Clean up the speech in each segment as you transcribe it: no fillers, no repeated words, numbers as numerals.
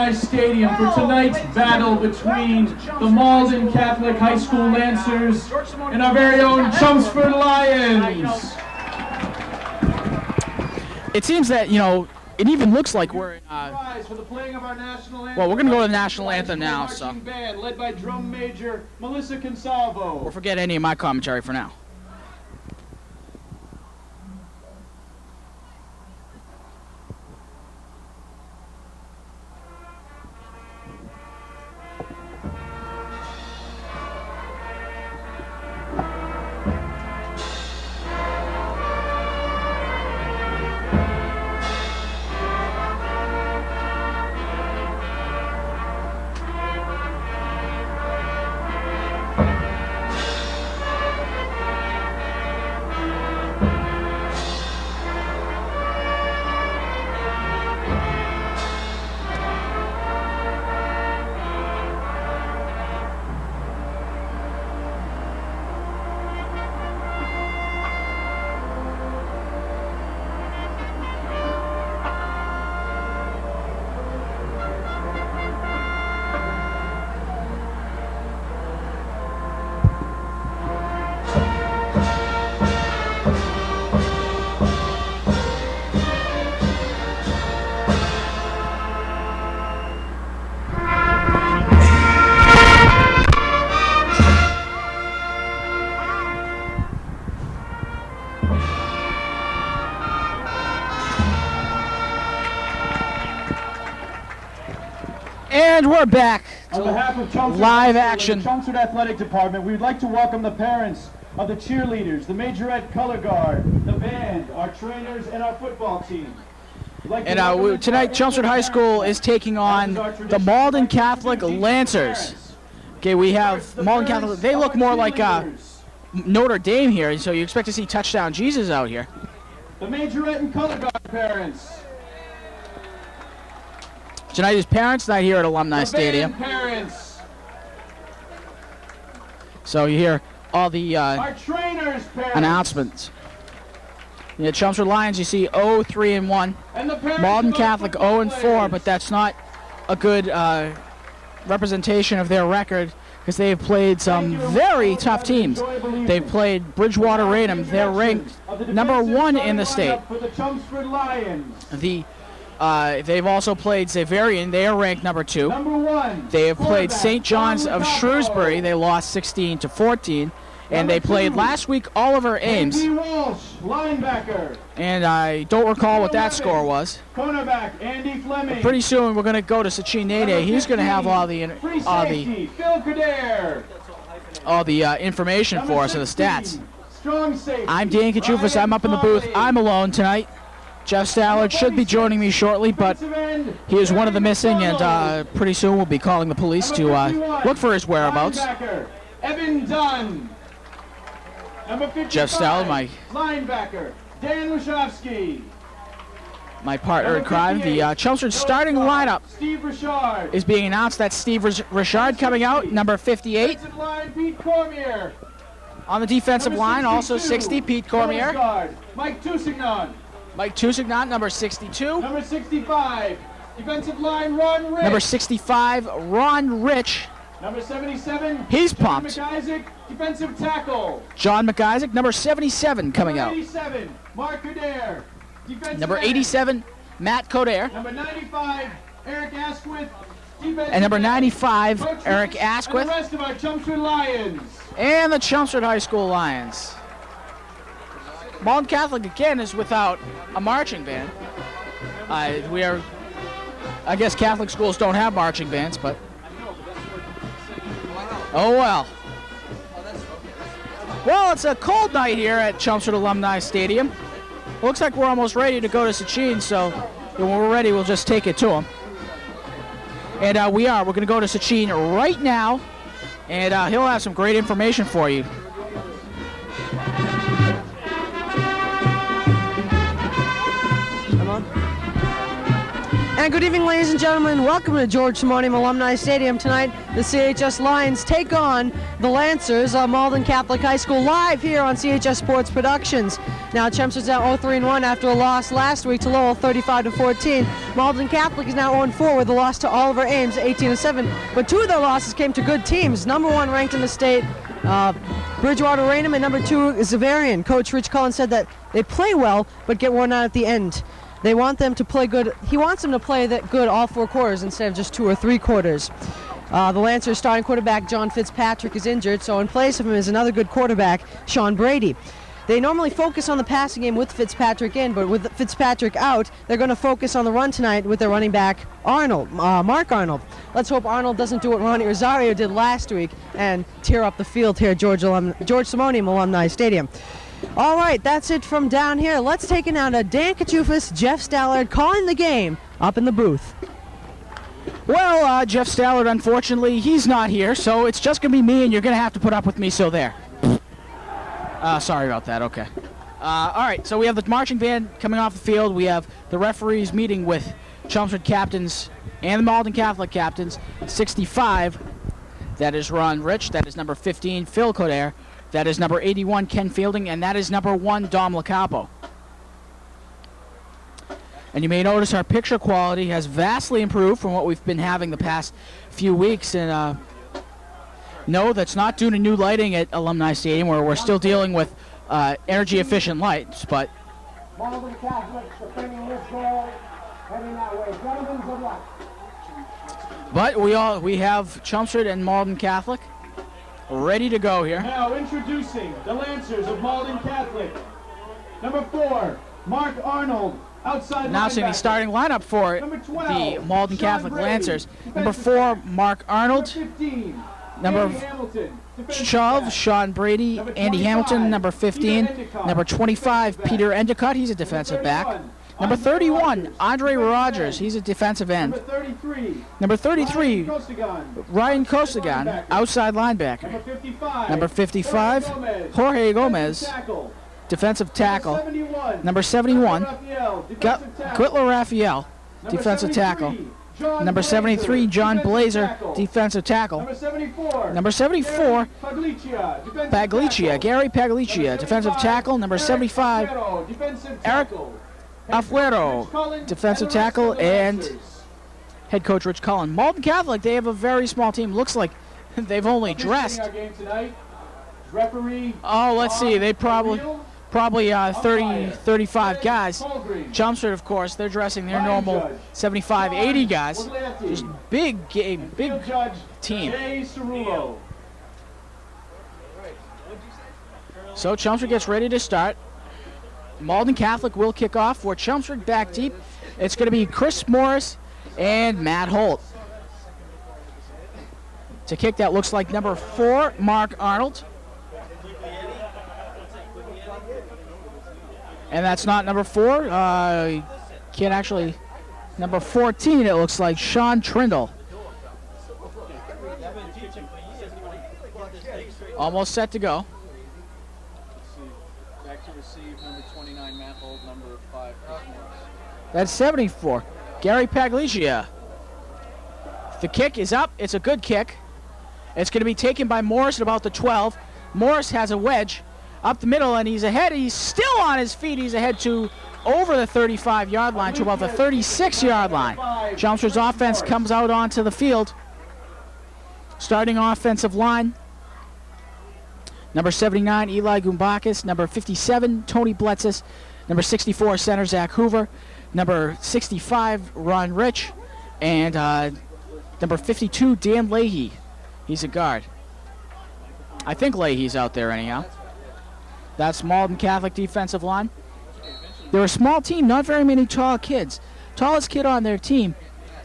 Stadium for tonight's battle between the Malden Catholic High School Lancers and our very own Chelmsford Lions. It seems that, you know, it even looks like we're in, well, we're going to go to the national anthem now, so band led by drum major Melissa Consalvo. we'll forget any of my commentary for now. And we're back to On behalf of Chelmsford live High School action. and the Chelmsford Athletic Department, we would like to welcome the parents of the cheerleaders, the majorette color guard, the band, our trainers, and our football team. And tonight, Chelmsford High School is taking on the Malden Catholic Lancers. Okay, we have Malden Catholic. They look more like Notre Dame here, so you expect to see Touchdown Jesus out here. The majorette and color guard parents. Tonight is Parents Night here at Alumni The Stadium. band parents. So you hear all the Our trainers parents. announcements. Yeah, Chelmsford Lions, you see 0-3-1. And the parents Malden of our Catholic football 0-4, players. but that's not a good representation of their record because they've played some very tough teams. They've played Bridgewater Raynham. They're ranked number 1 in the state. For the Chelmsford Lions. They've also played Xaverian. They are ranked number 2. Number 1. They have played quarterback, St. John's John of Ricaldo. Shrewsbury. They lost 16-14. And they played last week Oliver Ames. Andy Walsh, linebacker. And I don't recall what that score was. Cornerback, Andy Fleming. Pretty soon we're going to go to Sachin Nede. He's going to have all the Free safety, Phil Kader. information for us and the stats. Strong safety. I'm Dan Kachufis. I'm up in the booth. I'm alone tonight. Jeff Stallard should be joining me shortly, but he is one of the missing, and pretty soon we'll be calling the police to look for his whereabouts. Linebacker, Evan Dunn. Number 55, Jeff Stallard, linebacker, Dan Wachowski. my partner in crime. The Chelmsford starting lineup Steve Richard. is being announced. That's Steve Richard coming out, number 58. Defensive line, Pete Cormier. On the defensive Number line, also 62, 60, Pete Cormier. Guard, Mike Tusignan. Mike Tusignan, number 62. Number 65, defensive line, Ron Rich. Number 65, Ron Rich. Number 77, He's John pumped. McIsaac, defensive tackle. John McIsaac, number 77 coming Number out. 87, Mark Adair, defensive Number end. 87, Matt Coder. Number 95, Eric Asquith, defensive And number end. 95, Coach Eric Rich, and Asquith. the rest of our Chelmsford Lions. And the Chelmsford High School Lions. Malden Catholic again is without a marching band. I guess Catholic schools don't have marching bands, but oh well. Well, it's a cold night here at Chelmsford Alumni Stadium. Looks like we're almost ready to go to Sachin, so when we're ready, we'll just take it to them. And we're going to go to Sachin right now, and he'll have some great information for you. And good evening, ladies and gentlemen. Welcome to George Simonium Alumni Stadium. Tonight, the CHS Lions take on the Lancers of Malden Catholic High School live here on CHS Sports Productions. Now, Chelmsford's down 0-3-1 after a loss last week to Lowell, 35-14. Malden Catholic is now 0-4 with a loss to Oliver Ames, 18-7. But two of their losses came to good teams. Number 1 ranked in the state, Bridgewater Raynham, and number 2 is Zavarian. Coach Rich Cullen said that they play well, but get worn out at the end. They want them to play good. He wants them to play that good all 4 quarters instead of just 2 or 3 quarters. The Lancers starting quarterback John Fitzpatrick is injured, so in place of him is another good quarterback, Sean Brady. They normally focus on the passing game with Fitzpatrick in, but with Fitzpatrick out, they're going to focus on the run tonight with their running back Mark Arnold. Let's hope Arnold doesn't do what Ronnie Rosario did last week and tear up the field here at George Simonium Alumni Stadium. All right, that's it from down here. Let's take it now to Dan Kachufis, Jeff Stallard calling the game up in the booth. Well, Jeff Stallard, unfortunately, he's not here, so it's just going to be me, and you're going to have to put up with me, so there. Sorry about that, okay. All right, so we have the marching band coming off the field. We have the referees meeting with Chelmsford captains and the Malden Catholic captains. 65, that is Ron Rich. That is number 15, Phil Coder. That is number 81, Ken Fielding, and that is number 1, Dom Lacapo. And you may notice our picture quality has vastly improved from what we've been having the past few weeks. And no, that's not due to new lighting at Alumni Stadium, where we're still dealing with energy-efficient lights. But Malden Catholics defending this goal, heading that way. Gentlemen, good luck. But we have Chelmsford and Malden Catholic ready to go here. Now introducing the Lancers of Malden Catholic. Number 4, Mark Arnold, outside announcing the starting lineup for the Malden Catholic Lancers. Number 4, Mark Arnold. 15, Number 12, Sean Brady. Andy Hamilton. Number 15. Number 25, Peter Endicott. He's a defensive back. Number 31, Andre Rogers. He's a defensive end. Number 33, Ryan Kosagan, outside linebacker. Number 55, Jorge Gomez, defensive tackle. Number 71, Quitler Raphael, defensive tackle. Number 73, John Blazer, defensive tackle. Number 74, Paglicia, Gary Paglicia, defensive tackle. Number 75, Eric Afuero, defensive tackle, and head coach Rich Cullen. Malden Catholic, they have a very small team. Looks like they've only dressed. Oh, let's see. They probably 30, 35 guys. Chelmsford, of course, they're dressing their normal 75, 80 guys. Just big game, big team. So Chelmsford gets ready to start. Malden Catholic will kick off for Chelmsford back deep. It's going to be Chris Morris and Matt Holt. To kick, that looks like number 4, Mark Arnold. And that's not number 4. Can't actually. Number 14, it looks like Sean Trindle. Almost set to go. That's 74. Gary Paglicia. The kick is up. It's a good kick. It's going to be taken by Morris at about the 12. Morris has a wedge up the middle, and he's ahead. He's still on his feet. He's ahead to over the 35-yard line to about the 36-yard line. Chelmsford's offense comes out onto the field. Starting offensive line. Number 79, Eli Gumbakis. Number 57, Tony Bletzis. Number 64, center Zach Hoover. Number 65, Ron Rich. And number 52, Dan Leahy. He's a guard. I think Leahy's out there anyhow. That's Malden Catholic defensive line. They're a small team, not very many tall kids. Tallest kid on their team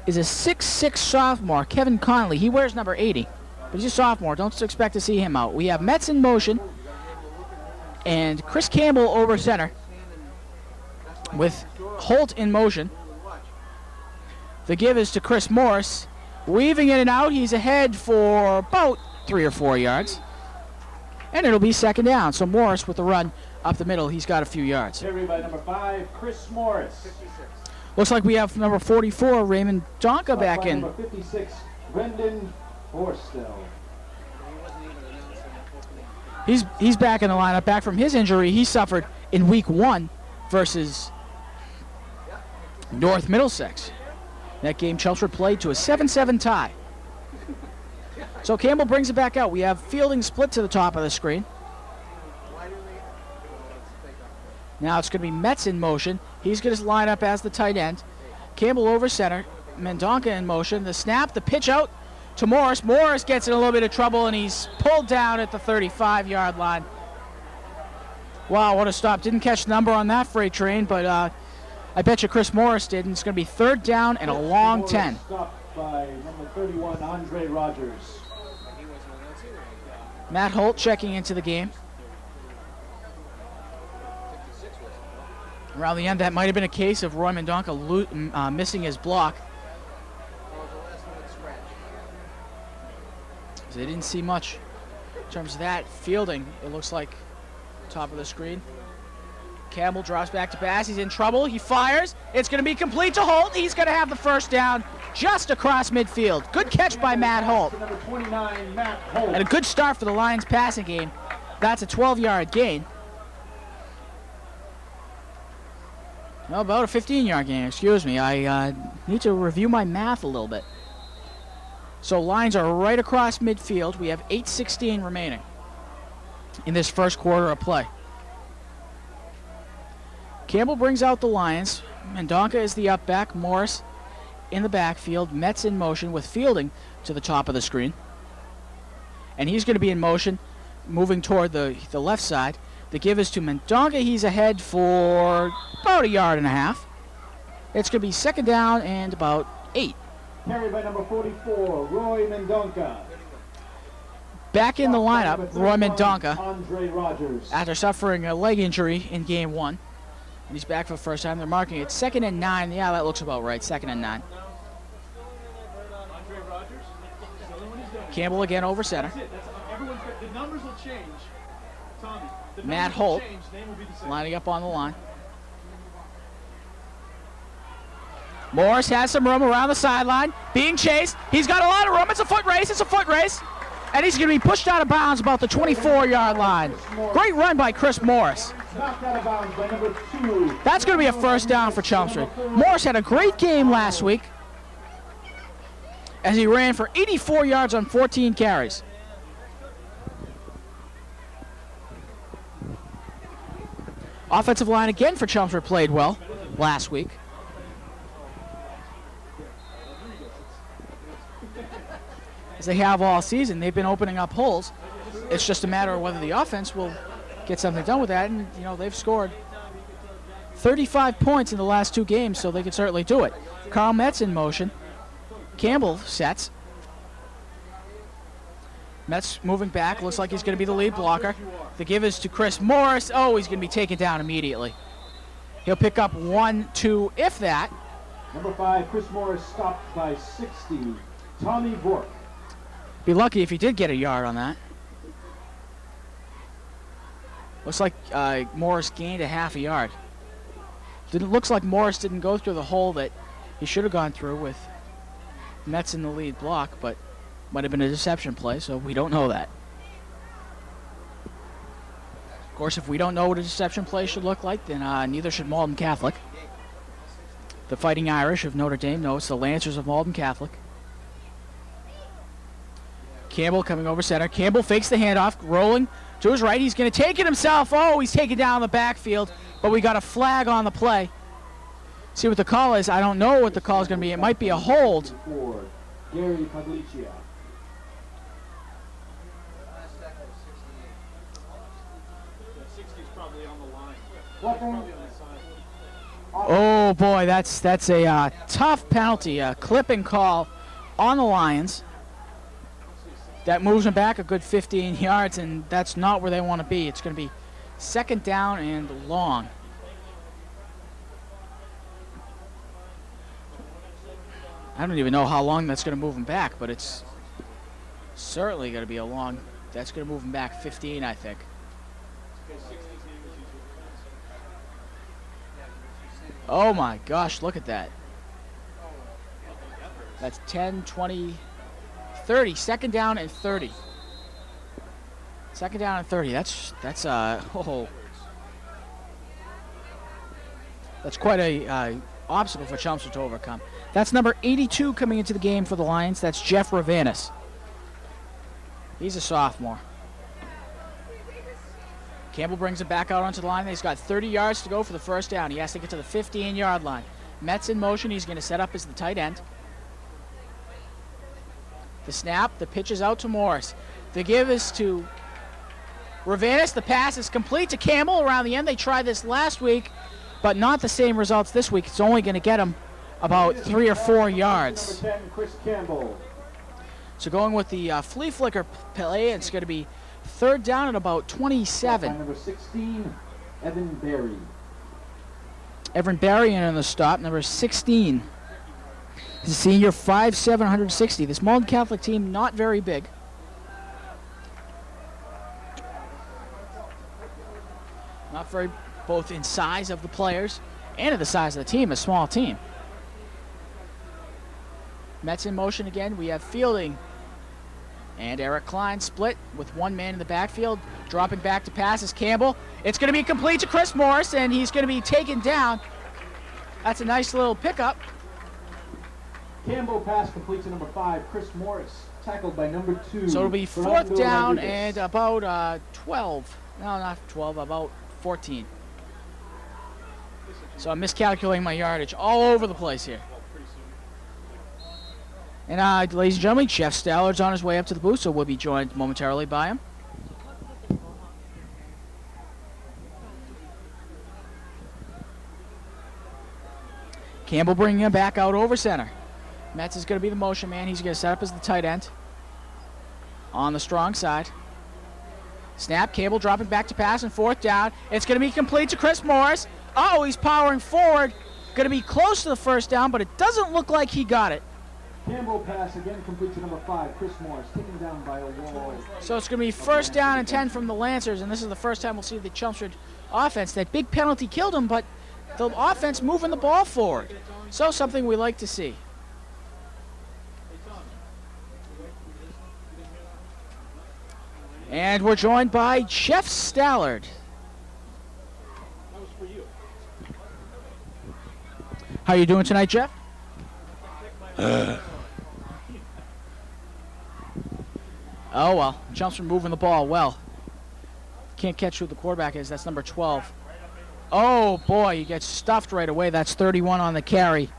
is a 6'6 sophomore, Kevin Conley. He wears number 80, but he's a sophomore. Don't expect to see him out. We have Metz in motion and Chris Campbell over center with Holt in motion. The give is to Chris Morris. Weaving in and out, he's ahead for about 3 or 4 yards. And it'll be second down. So Morris with the run up the middle, he's got a few yards. Carry by number 5, Chris Morris. Looks like we have number 44, Raymond Donka, back in. Number 56, Brendan Borstel. He's back in the lineup, back from his injury he suffered in week 1 versus North Middlesex. That game Chelmsford played to a 7-7 tie. So Campbell brings it back out. We have fielding split to the top of the screen. Now it's going to be Metz in motion. He's going to line up as the tight end. Campbell over center. Mendonca in motion. The snap, the pitch out to Morris. Morris gets in a little bit of trouble, and he's pulled down at the 35-yard line. Wow, what a stop. Didn't catch the number on that freight train, but I bet you Chris Morris did, and it's going to be 3rd down and a long 10. Stopped by number 31, Andre Rogers. Matt Holt checking into the game. Around the end, that might have been a case of Roy Mendonca missing his block. They didn't see much in terms of that. Fielding, it looks like top of the screen. Campbell drops back to pass. He's in trouble. He fires. It's going to be complete to Holt. He's going to have the first down just across midfield. Good catch by Matt Holt. Number 29, Matt Holt. And a good start for the Lions passing game. That's a 12-yard gain. No, about a 15-yard gain, excuse me. I need to review my math a little bit. So Lions are right across midfield. We have 8:16 remaining in this first quarter of play. Campbell brings out the Lions. Mendonca is the up back. Morris in the backfield. Metz in motion with Fielding to the top of the screen. And he's going to be in motion, moving toward the left side. The give is to Mendonca. He's ahead for about 1.5 yards. It's going to be 2nd down and about 8. Carried by number 44, Roy Mendonca. Back in the lineup, Roy Mendonca, Andre Rogers. after suffering a leg injury in game 1. And he's back for the first time. They're marking it 2nd and 9. Yeah, that looks about right. 2nd and 9. Campbell again over center. The numbers will change. Tommy. Matt Holt lining up on the line. Morris has some room around the sideline. Being chased. He's got a lot of room. It's a foot race. It's a foot race. And he's going to be pushed out of bounds about the 24-yard line. Great run by Chris Morris. Knocked out of bounds by number 2. That's going to be a first down for Chelmsford. Morris had a great game last week as he ran for 84 yards on 14 carries. Offensive line again for Chelmsford played well last week. As they have all season, they've been opening up holes. It's just a matter of whether the offense will get something done with that. And, you know, they've scored 35 points in the last 2 games, so they can certainly do it. Carl Metz in motion. Campbell sets. Metz moving back. Looks like he's going to be the lead blocker. The give is to Chris Morris. Oh, he's going to be taken down immediately. He'll pick up 1, 2, if that. Number 5, Chris Morris stopped by 60. Tommy Bork. Be lucky if he did get a yard on that. Looks like Morris gained a 1/2 yard. Looks like Morris didn't go through the hole that he should have gone through with Metz in the lead block, but might have been a deception play, so we don't know that. Of course, if we don't know what a deception play should look like, then neither should Malden Catholic. The Fighting Irish of Notre Dame know it's the Lancers of Malden Catholic. Campbell coming over center. Campbell fakes the handoff, rolling to his right. He's going to take it himself. Oh, he's taken down the backfield, but we got a flag on the play. See what the call is. I don't know what the call is going to be. It might be a hold. Gary Paglicia. Oh boy, that's a tough penalty, a clipping call on the Lions. That moves them back a good 15 yards, and that's not where they want to be. It's going to be 2nd down and long. I don't even know how long that's going to move them back, but it's certainly going to be a long. That's going to move them back 15, I think. Oh my gosh, look at that. That's 10, 20, 30. Second down and 30. Second down and 30. That's quite a obstacle for Chelmsford to overcome. That's number 82 coming into the game for the Lions. That's Jeff Ravanis. He's a sophomore. Campbell brings it back out onto the line. He's got 30 yards to go for the first down. He has to get to the 15-yard line. Metz in motion. He's going to set up as the tight end. The snap. The pitch is out to Morris. The give is to Ravanis. The pass is complete to Campbell around the end. They tried this last week, but not the same results this week. It's only going to get him about 3 or 4 yards. Number 10, Chris Campbell. So going with the flea flicker play, it's going to be third down at about 27. Number 16, Evan Berry. Evan Berry in on the stop, number 16. He's a senior, 5'7", 160. This Malden Catholic team, not very big. Not very, both in size of the players and of the size of the team, a small team. Metz in motion again. We have Fielding and Eric Klein split with one man in the backfield. Dropping back to pass is Campbell. It's going to be complete to Chris Morris, and he's going to be taken down. That's a nice little pickup. Campbell pass complete to number 5, Chris Morris, tackled by number 2. So it'll be fourth down and about 12. No, not 12, about 14. So I'm miscalculating my yardage all over the place here. And ladies and gentlemen, Jeff Stallard's on his way up to the booth, so we'll be joined momentarily by him. Campbell bringing him back out over center. Metz is going to be the motion man. He's going to set up as the tight end on the strong side. Snap, Campbell dropping back to pass and fourth down. It's going to be complete to Chris Morris. Oh, he's powering forward. Going to be close to the first down, but it doesn't look like he got it. Campbell pass again complete to number 5, Chris Morris, taken down by a wall. So it's going to be first down and 10 from the Lancers, and this is the first time we'll see the Chelmsford offense. That big penalty killed him, but the offense moving the ball forward. So something we like to see. And we're joined by Jeff Stallard. How are you doing tonight, Jeff? Oh, well, Chelmsford moving the ball well. Can't catch who the quarterback is. That's number 12. Oh, boy, he gets stuffed right away. That's 31 on the carry.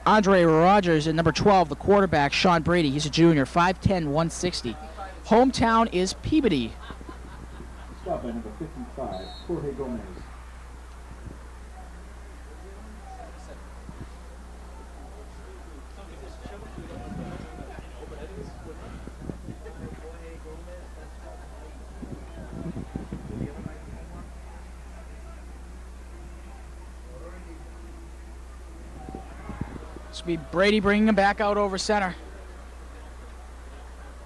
Andre Rogers, and number 12, the quarterback, Sean Brady. He's a junior, 5'10", 160. Hometown is Peabody. Stop by number 55, Jorge Gomez. This will be Brady bringing him back out over center.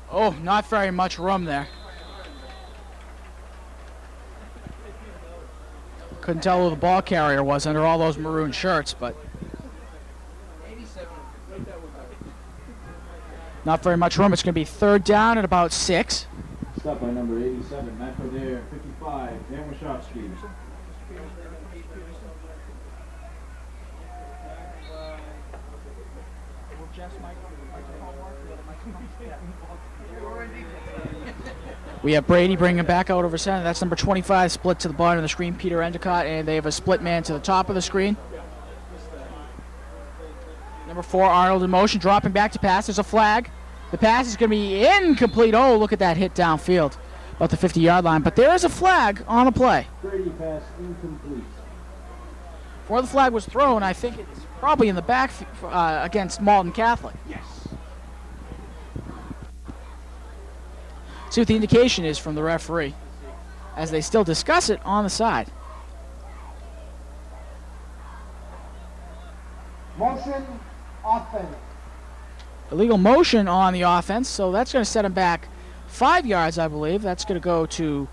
Oh, not very much room there. Couldn't tell who the ball carrier was under all those maroon shirts, but not very much room. It's going to be third down at about 6. Stop by number 87, Matt Coder, 55, Dan Wachowski. We have Brady bringing him back out over center. That's number 25, split to the bottom of the screen, Peter Endicott, and they have a split man to the top of the screen. Number 4, Arnold in motion, dropping back to pass. There's a flag. The pass is going to be incomplete. Oh, look at that hit downfield, about the 50-yard line. But there is a flag on the play. Brady pass incomplete. Before the flag was thrown, I think it's probably in the back against Malden Catholic. Yes. See what the indication is from the referee as they still discuss it on the side. Motion, offense. Illegal motion on the offense, so that's going to set him back 5 yards, I believe. That's going to go to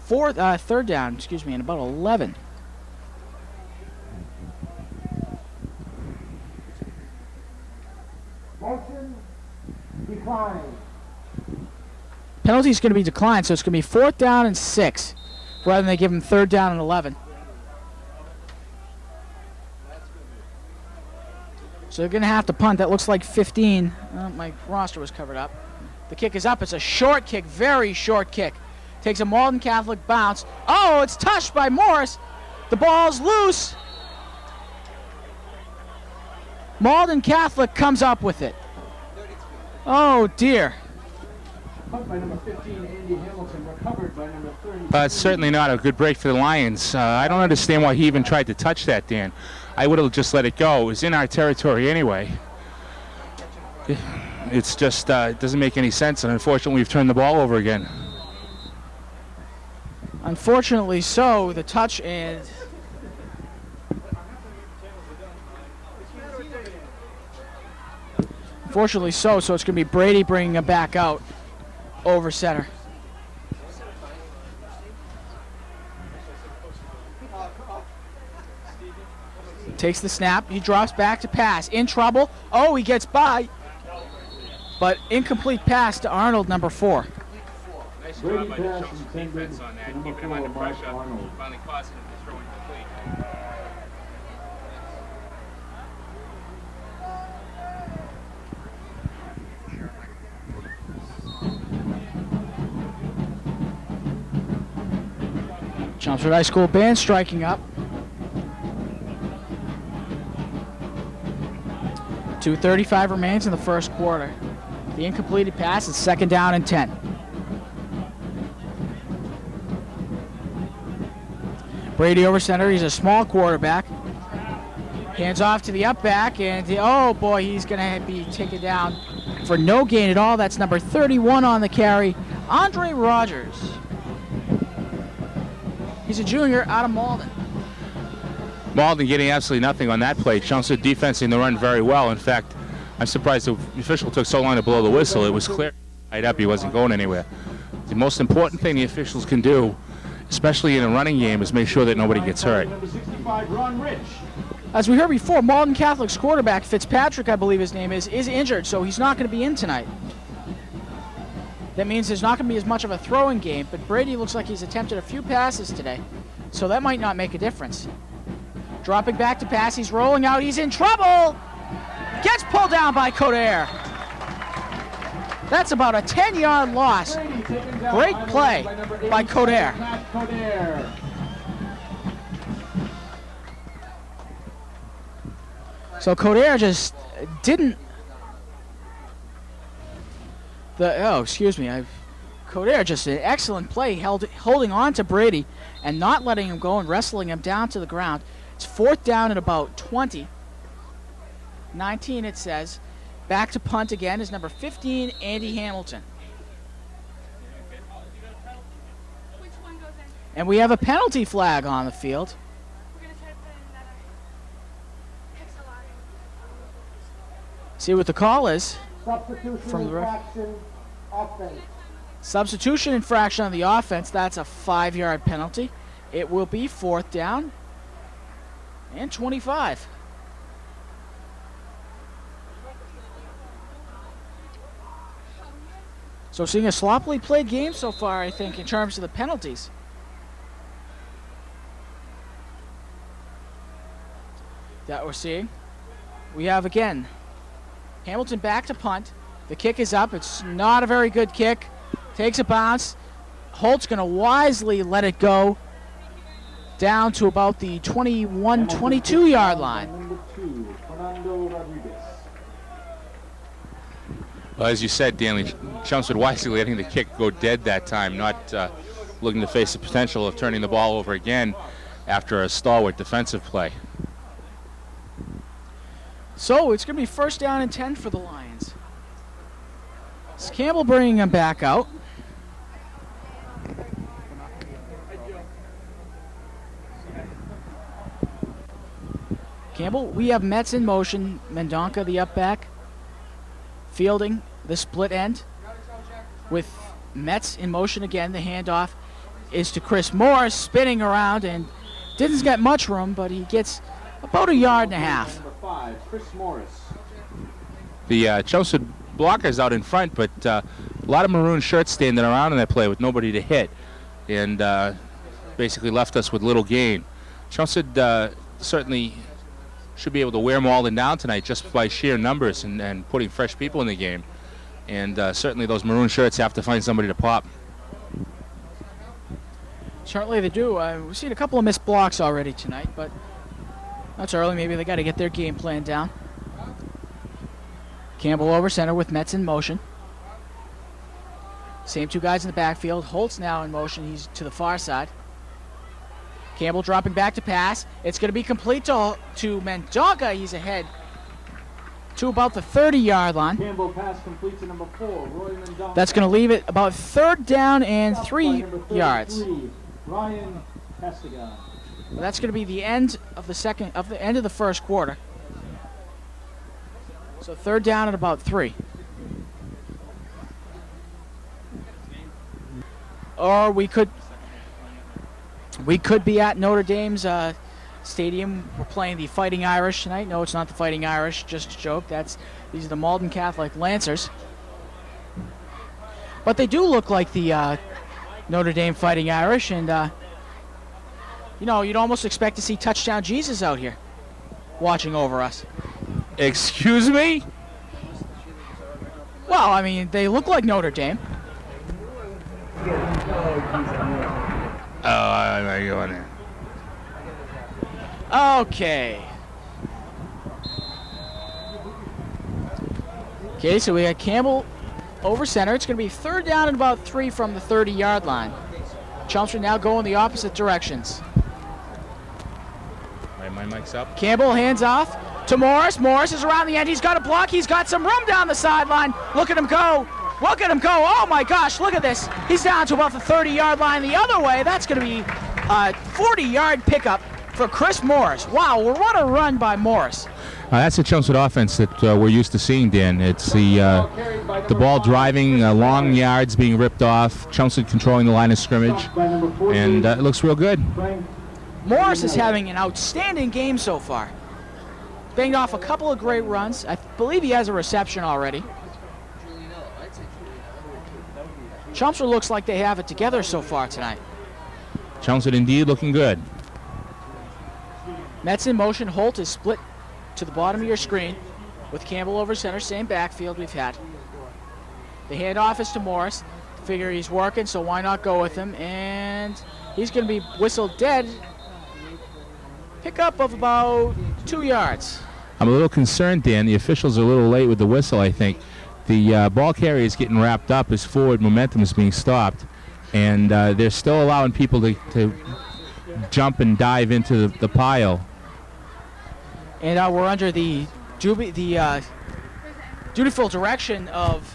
third down, and about 11. Motion declined. Penalty is going to be declined, so it's going to be 4th down and 6, rather than they give him 3rd down and 11. So they're going to have to punt. That looks like 15. My roster was covered up. The kick is up. It's a short kick, very short kick. Takes a Malden Catholic bounce. Oh, it's touched by Morris. The ball's loose. Malden Catholic comes up with it. Oh, dear. Punt by number 15, Andy Hamilton, recovered by number 30. It's certainly not a good break for the Lions. I don't understand why he even tried to touch that, Dan. I would have just let it go. It was in our territory anyway. It's just, it doesn't make any sense, and unfortunately we've turned the ball over again. Unfortunately so, the touch and... Unfortunately so it's going to be Brady bringing him back out over center. Takes the snap, he drops back to pass, in trouble. Oh, he gets by, but incomplete pass to Arnold, number 4. Nice job by the Chelsea defense on that, keeping him under pressure, finally causing him to throw incomplete. Chelmsford High School band striking up. 2:35 remains in the first quarter. The incompleted pass is 2nd down and 10. Brady over center. He's a small quarterback. Hands off to the up back, and oh boy, he's going to be taken down for no gain at all. That's number 31 on the carry, Andre Rogers. He's a junior out of Malden. Malden getting absolutely nothing on that play. Chelmsford defensing the run very well. In fact, I'm surprised the official took so long to blow the whistle. It was clear right up, he wasn't going anywhere. The most important thing the officials can do, especially in a running game, is make sure that nobody gets hurt. Number 65, Ron Rich. As we heard before, Malden Catholic's quarterback, Fitzpatrick, I believe his name is injured, so he's not going to be in tonight. That means there's not going to be as much of a throwing game, but Brady looks like he's attempted a few passes today, so that might not make a difference. Dropping back to pass, he's rolling out, he's in trouble! Gets pulled down by Coder. That's about a 10-yard loss. Great play by Coder. So Coder just didn't... Coder just an excellent play, holding on to Brady and not letting him go and wrestling him down to the ground. It's 4th down and about 20. 19 it says. Back to punt again is number 15, Andy Hamilton. And we have a penalty flag on the field. See what the call is. Substitution infraction, offense. Substitution infraction on the offense. That's a 5-yard penalty. It will be 4th down and 25. So seeing a sloppily played game so far, I think, in terms of the penalties. That we're seeing. We have, again, Hamilton back to punt. The kick is up. It's not a very good kick. Takes a bounce. Holt's going to wisely let it go down to about the 21, 22-yard line. Number 2, Fernando Rodriguez. Well, as you said, Danley, Chelmsford wisely letting the kick go dead that time, not looking to face the potential of turning the ball over again after a stalwart defensive play. So it's going to be 1st down and 10 for the Lions. It's Campbell bringing him back out. Campbell, we have Metz in motion. Mendonca, the up back, fielding the split end. With Metz in motion again, the handoff is to Chris Morris, spinning around, and didn't get much room, but he gets about 1.5 yards. Number 5, Chris Morris. The Chelmsford blockers out in front, but a lot of maroon shirts standing around in that play with nobody to hit, and basically left us with little gain. Chelmsford certainly should be able to wear Malden down tonight just by sheer numbers and putting fresh people in the game. And certainly those maroon shirts have to find somebody to pop. Certainly they do. We've seen a couple of missed blocks already tonight, but that's early. Maybe they got to get their game plan down. Campbell over center with Metz in motion. Same two guys in the backfield. Holtz now in motion. He's to the far side. Campbell dropping back to pass. It's going to be complete to Mendoga. He's ahead to about the 30-yard line. Campbell pass complete to number 4, Roy Mendoza. That's going to leave it about 3rd down and 3 yards. Ryan Castigan. Well, that's going to be the end of the end of the first quarter. So 3rd down and about 3. Or we could be at Notre Dame's stadium. We're playing the Fighting Irish tonight. No, it's not the Fighting Irish. Just a joke. These are the Malden Catholic Lancers. But they do look like the Notre Dame Fighting Irish, and you know, you'd almost expect to see Touchdown Jesus out here watching over us. Excuse me? Well, I mean, they look like Notre Dame. Oh, I'm not going there. Okay. Okay, so we got Campbell over center. It's going to be 3rd down and about 3 from the 30-yard line. Chelmsford now going the opposite directions. My mic's up. Campbell hands off to Morris. Morris is around the end. He's got a block. He's got some room down the sideline. Look at him go. Look at him go. Oh, my gosh. Look at this. He's down to about the 30-yard line the other way. That's going to be a 40-yard pickup for Chris Morris. Wow, what a run by Morris. That's the Chelmsford offense that we're used to seeing, Dan. It's the ball driving, long yards being ripped off, Chelmsford controlling the line of scrimmage, and it looks real good. Morris is having an outstanding game so far. Banged off a couple of great runs. I believe he has a reception already. Chelmsford looks like they have it together so far tonight. Chelmsford indeed looking good. Metz in motion. Holt is split to the bottom of your screen with Campbell over center. Same backfield we've had. The handoff is to Morris. Figure he's working, so why not go with him? And he's going to be whistled dead. Pickup of about 2 yards. I'm a little concerned, Dan. The officials are a little late with the whistle, I think. The ball carrier is getting wrapped up as forward momentum is being stopped. And they're still allowing people to jump and dive into the pile. And we're under the dutiful direction of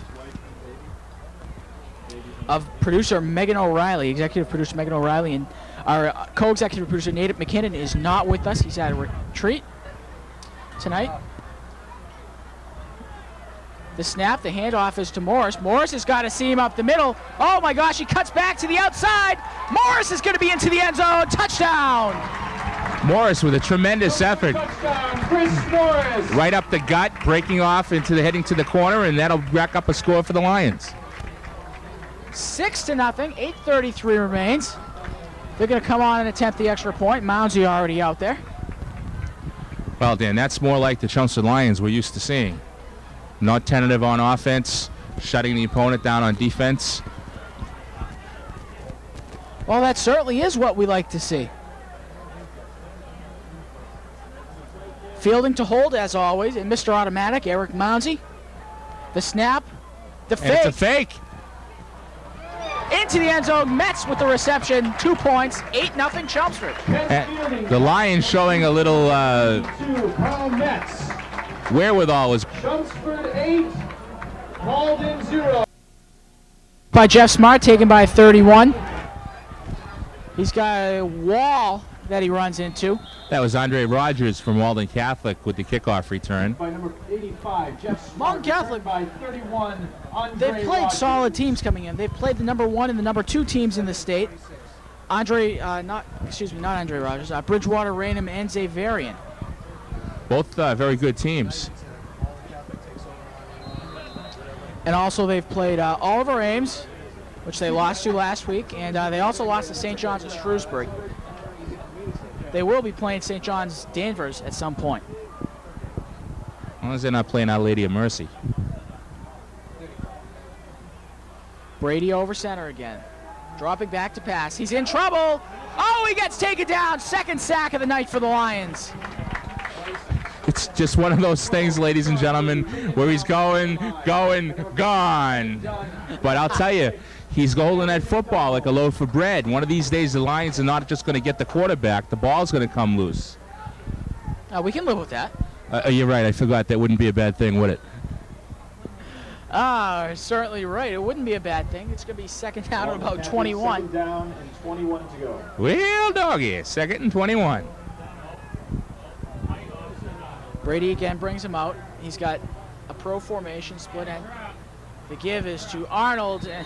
producer Megan O'Reilly, executive producer Megan O'Reilly, and our co-executive producer Nate McKinnon is not with us. He's at a retreat tonight. The snap, the handoff is to Morris. Morris has got a seam up the middle. Oh my gosh, he cuts back to the outside. Morris is going to be into the end zone. Touchdown! Morris with a tremendous effort. Touchdown, Chris Morris. Right up the gut, breaking off into heading to the corner, and that'll rack up a score for the Lions. 6-0, 8:33 remains. They're going to come on and attempt the extra point. Mounsey already out there. Well, Dan, that's more like the Chelmsford Lions we're used to seeing. Not tentative on offense, shutting the opponent down on defense. Well, that certainly is what we like to see. Fielding to hold, as always, and Mr. Automatic, Eric Mounsey. The snap, the fake. And it's a fake. Into the end zone, Metz with the reception, 2 points, 8-0 Chelmsford. The Lions showing a little wherewithal. Was Chelmsford 8, Malden 0. By Jeff Smart, taken by 31. He's got a wall that he runs into. That was Andre Rogers from Malden Catholic with the kickoff return. By number 85, Jeff Smart. Malden Catholic, by 31, Andre they've played Rogers. solid teams coming in. They've played the number 1 and the number 2 teams in the state. Not Andre Rogers. Bridgewater, Raynham, and Xaverian. Both very good teams. And also they've played Oliver Ames, which they lost to last week, and they also lost to St. John's of Shrewsbury. They will be playing St. John's Danvers at some point. As long as they're not playing Our Lady of Mercy. Brady over center again. Dropping back to pass. He's in trouble. Oh, he gets taken down. Second sack of the night for the Lions. It's just one of those things, ladies and gentlemen, where he's going, gone. But I'll tell you, he's holding that football like a loaf of bread. One of these days, the Lions are not just going to get the quarterback. The ball's going to come loose. We can live with that. You're right. I forgot that wouldn't be a bad thing, would it? Certainly right. It wouldn't be a bad thing. It's going to be second down at about 21. Second down and 21 to go. Well, doggy, 2nd and 21. Brady again brings him out. He's got a pro formation, split end. The give is to Arnold, and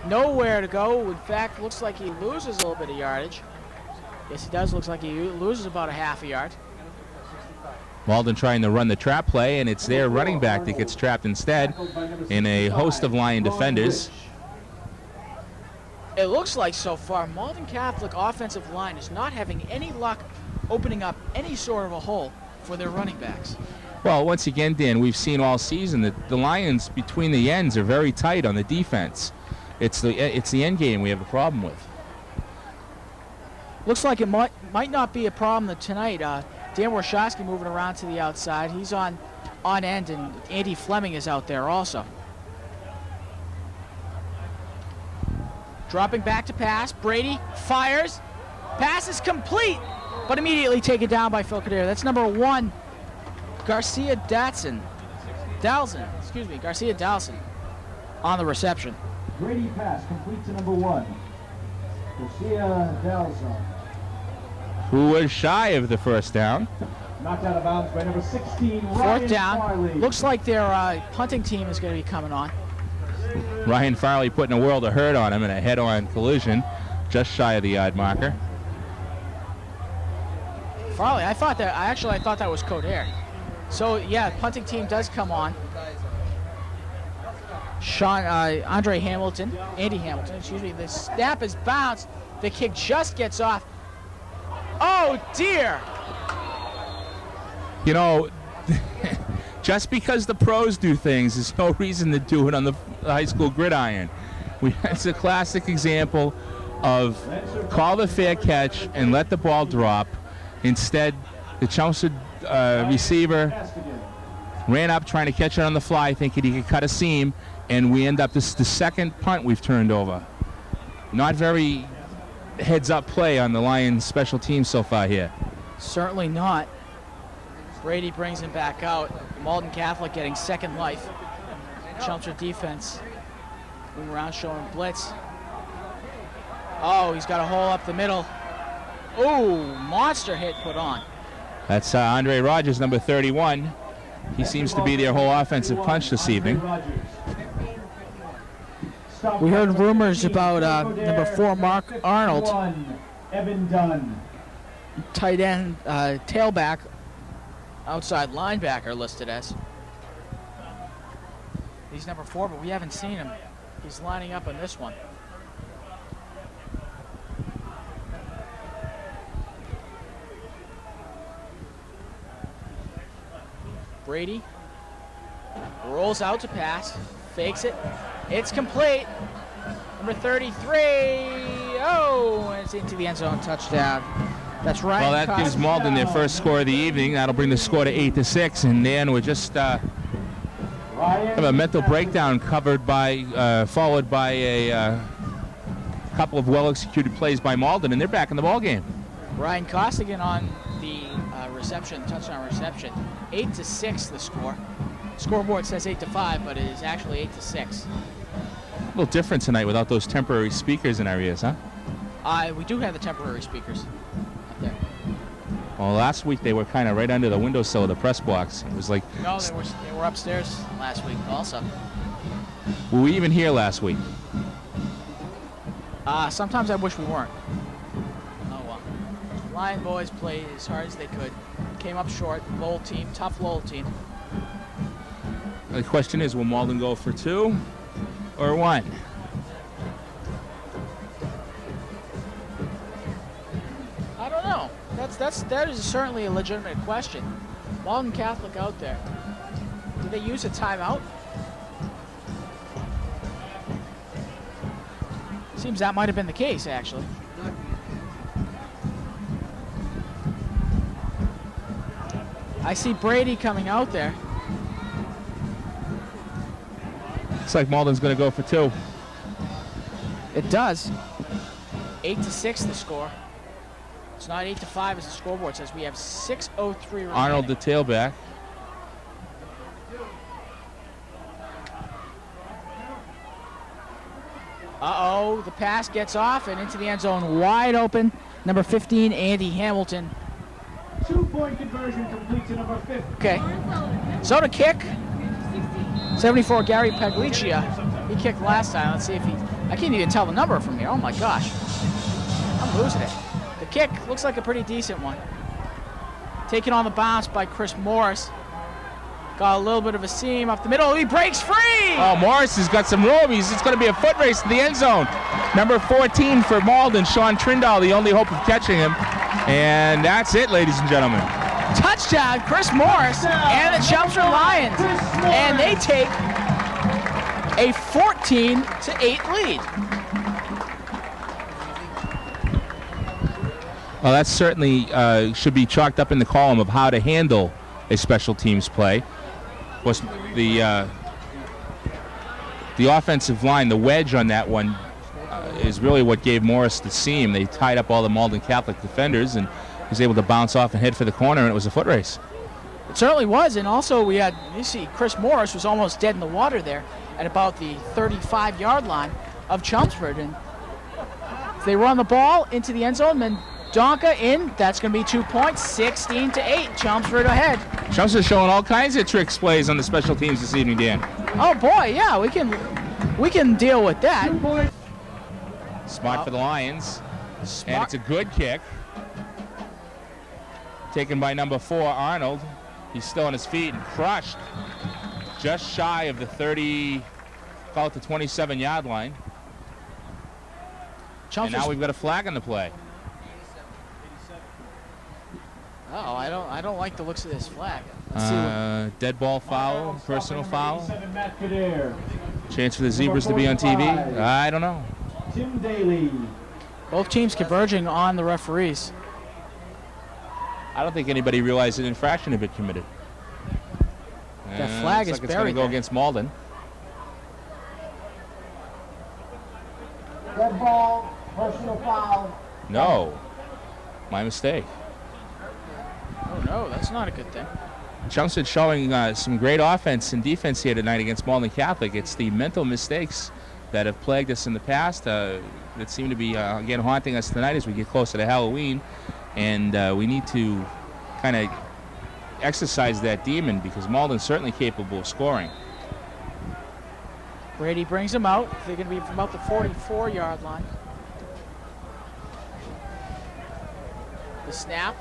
nowhere to go. In fact, looks like he loses a little bit of yardage. Yes, he does. Looks like he loses about a half a yard. Malden trying to run the trap play, and it's their running back that gets trapped instead in a host of Lion defenders. It looks like so far Malden Catholic offensive line is not having any luck opening up any sort of a hole for their running backs. Well, once again, Dan, we've seen all season that the Lions between the ends are very tight on the defense. It's the end game we have a problem with. Looks like it might not be a problem tonight. Dan Warshawski moving around to the outside. He's on end, and Andy Fleming is out there also. Dropping back to pass. Brady fires. Pass is complete, but immediately taken down by Phil Kadir. That's number 1, Garcia Dalson, on the reception. Brady pass complete to number 1, Garcia Dalson. Who was shy of the first down. Knocked out of bounds by number 16, Ryan Fourth down. Farley. Looks like their punting team is going to be coming on. Ryan Farley putting a world of hurt on him in a head-on collision, just shy of the yard marker. Farley, I thought that was Coder. So yeah, punting team does come on. Andy Hamilton, excuse me. The snap is bounced. The kick just gets off. Oh dear! You know, just because the pros do things, there's no reason to do it on the high school gridiron. It's a classic example of call the fair catch and let the ball drop. Instead, the Chelmsford receiver ran up trying to catch it on the fly, thinking he could cut a seam, and we end up the second punt we've turned over. Not very heads-up play on the Lions special teams so far here. Certainly not. Brady brings him back out. Malden Catholic getting second life. Chelmsford defense moving around showing blitz. Oh, he's got a hole up the middle. Oh, monster hit put on. That's Andre Rogers, number 31. He seems to be their whole offensive punch this evening. We heard rumors about number 4, Mark Arnold. Evan Dunn. Tight end, tailback, outside linebacker listed as. He's number 4, but we haven't seen him. He's lining up on this one. Brady rolls out to pass, fakes it. It's complete. Number 33. Oh, and it's into the end zone, touchdown. That's right. Well, that gives Malden their first score of the evening. That'll bring the score to 8-6, and then we're just have a mental breakdown followed by a couple of well-executed plays by Malden, and they're back in the ball game. Ryan Costigan on the touchdown reception. 8-6 the score. Scoreboard says 8-5, but it is actually 8-6. A little different tonight without those temporary speakers in our ears, huh? We do have the temporary speakers up there. Well, last week they were kind of right under the windowsill of the press box. It was like... No, they were upstairs last week also. Were we even here last week? Sometimes I wish we weren't. Oh well. Lion boys played as hard as they could. Came up short. Lowell team, tough Lowell team. The question is, will Malden go for 2 or 1? I don't know. That is certainly a legitimate question. Malden Catholic out there. Did they use a timeout? Seems that might have been the case, actually. I see Brady coming out there. Looks like Malden's going to go for 2. It does. 8-6 the score. It's not 8-5 as the scoreboard says. We have 6:03 remaining. Arnold, the tailback. Uh-oh, the pass gets off and into the end zone wide open. Number 15, Andy Hamilton. 2-point conversion complete to number 50. Okay. So to kick, 74, Gary Paglicia. He kicked last time. Let's see if he... I can't even tell the number from here. Oh, my gosh. I'm losing it. The kick looks like a pretty decent one. Taken on the bounce by Chris Morris. Got a little bit of a seam up the middle. He breaks free! Oh, Morris has got some room. It's going to be a foot race to the end zone. Number 14 for Malden, Sean Trindall, the only hope of catching him. And that's it, ladies and gentlemen. Touchdown, Chris Morris and the Chelmsford Lions. And they take a 14-8 lead. Well, that certainly should be chalked up in the column of how to handle a special teams play. Of course, the offensive line, the wedge on that one, is really what gave Morris the seam. They tied up all the Malden Catholic defenders, and he was able to bounce off and head for the corner, and it was a foot race. It certainly was, and also we had, you see, Chris Morris was almost dead in the water there at about the 35-yard line of Chelmsford, and if they run the ball into the end zone, then Donka in, that's going to be 2 points, 16-8, Chelmsford ahead. Chelmsford showing all kinds of tricks plays on the special teams this evening, Dan. Oh boy, yeah, we can deal with that. Smart for the Lions, Smart. and it's a good kick. Taken by number 4, Arnold. He's still on his feet and crushed just shy of the 30, call it the 27-yard line. And now we've got a flag on the play. Oh, I don't like the looks of this flag. Let's see what... Dead ball foul, personal foul. Chance for the Zebras to be on TV? I don't know. Tim Daly. Both teams converging on the referees. I don't think anybody realized an infraction had been committed. That flag is it's going to buried go there. against Malden. Dead ball, personal foul. No, my mistake. Oh no, that's not a good thing. Chelmsford showing some great offense and defense here tonight against Malden Catholic. It's the mental mistakes that have plagued us in the past that seem to be, again, haunting us tonight as we get closer to Halloween. And we need to kind of exercise that demon because Malden's certainly capable of scoring. Brady brings them out. They're going to be from about the 44-yard line. The snap.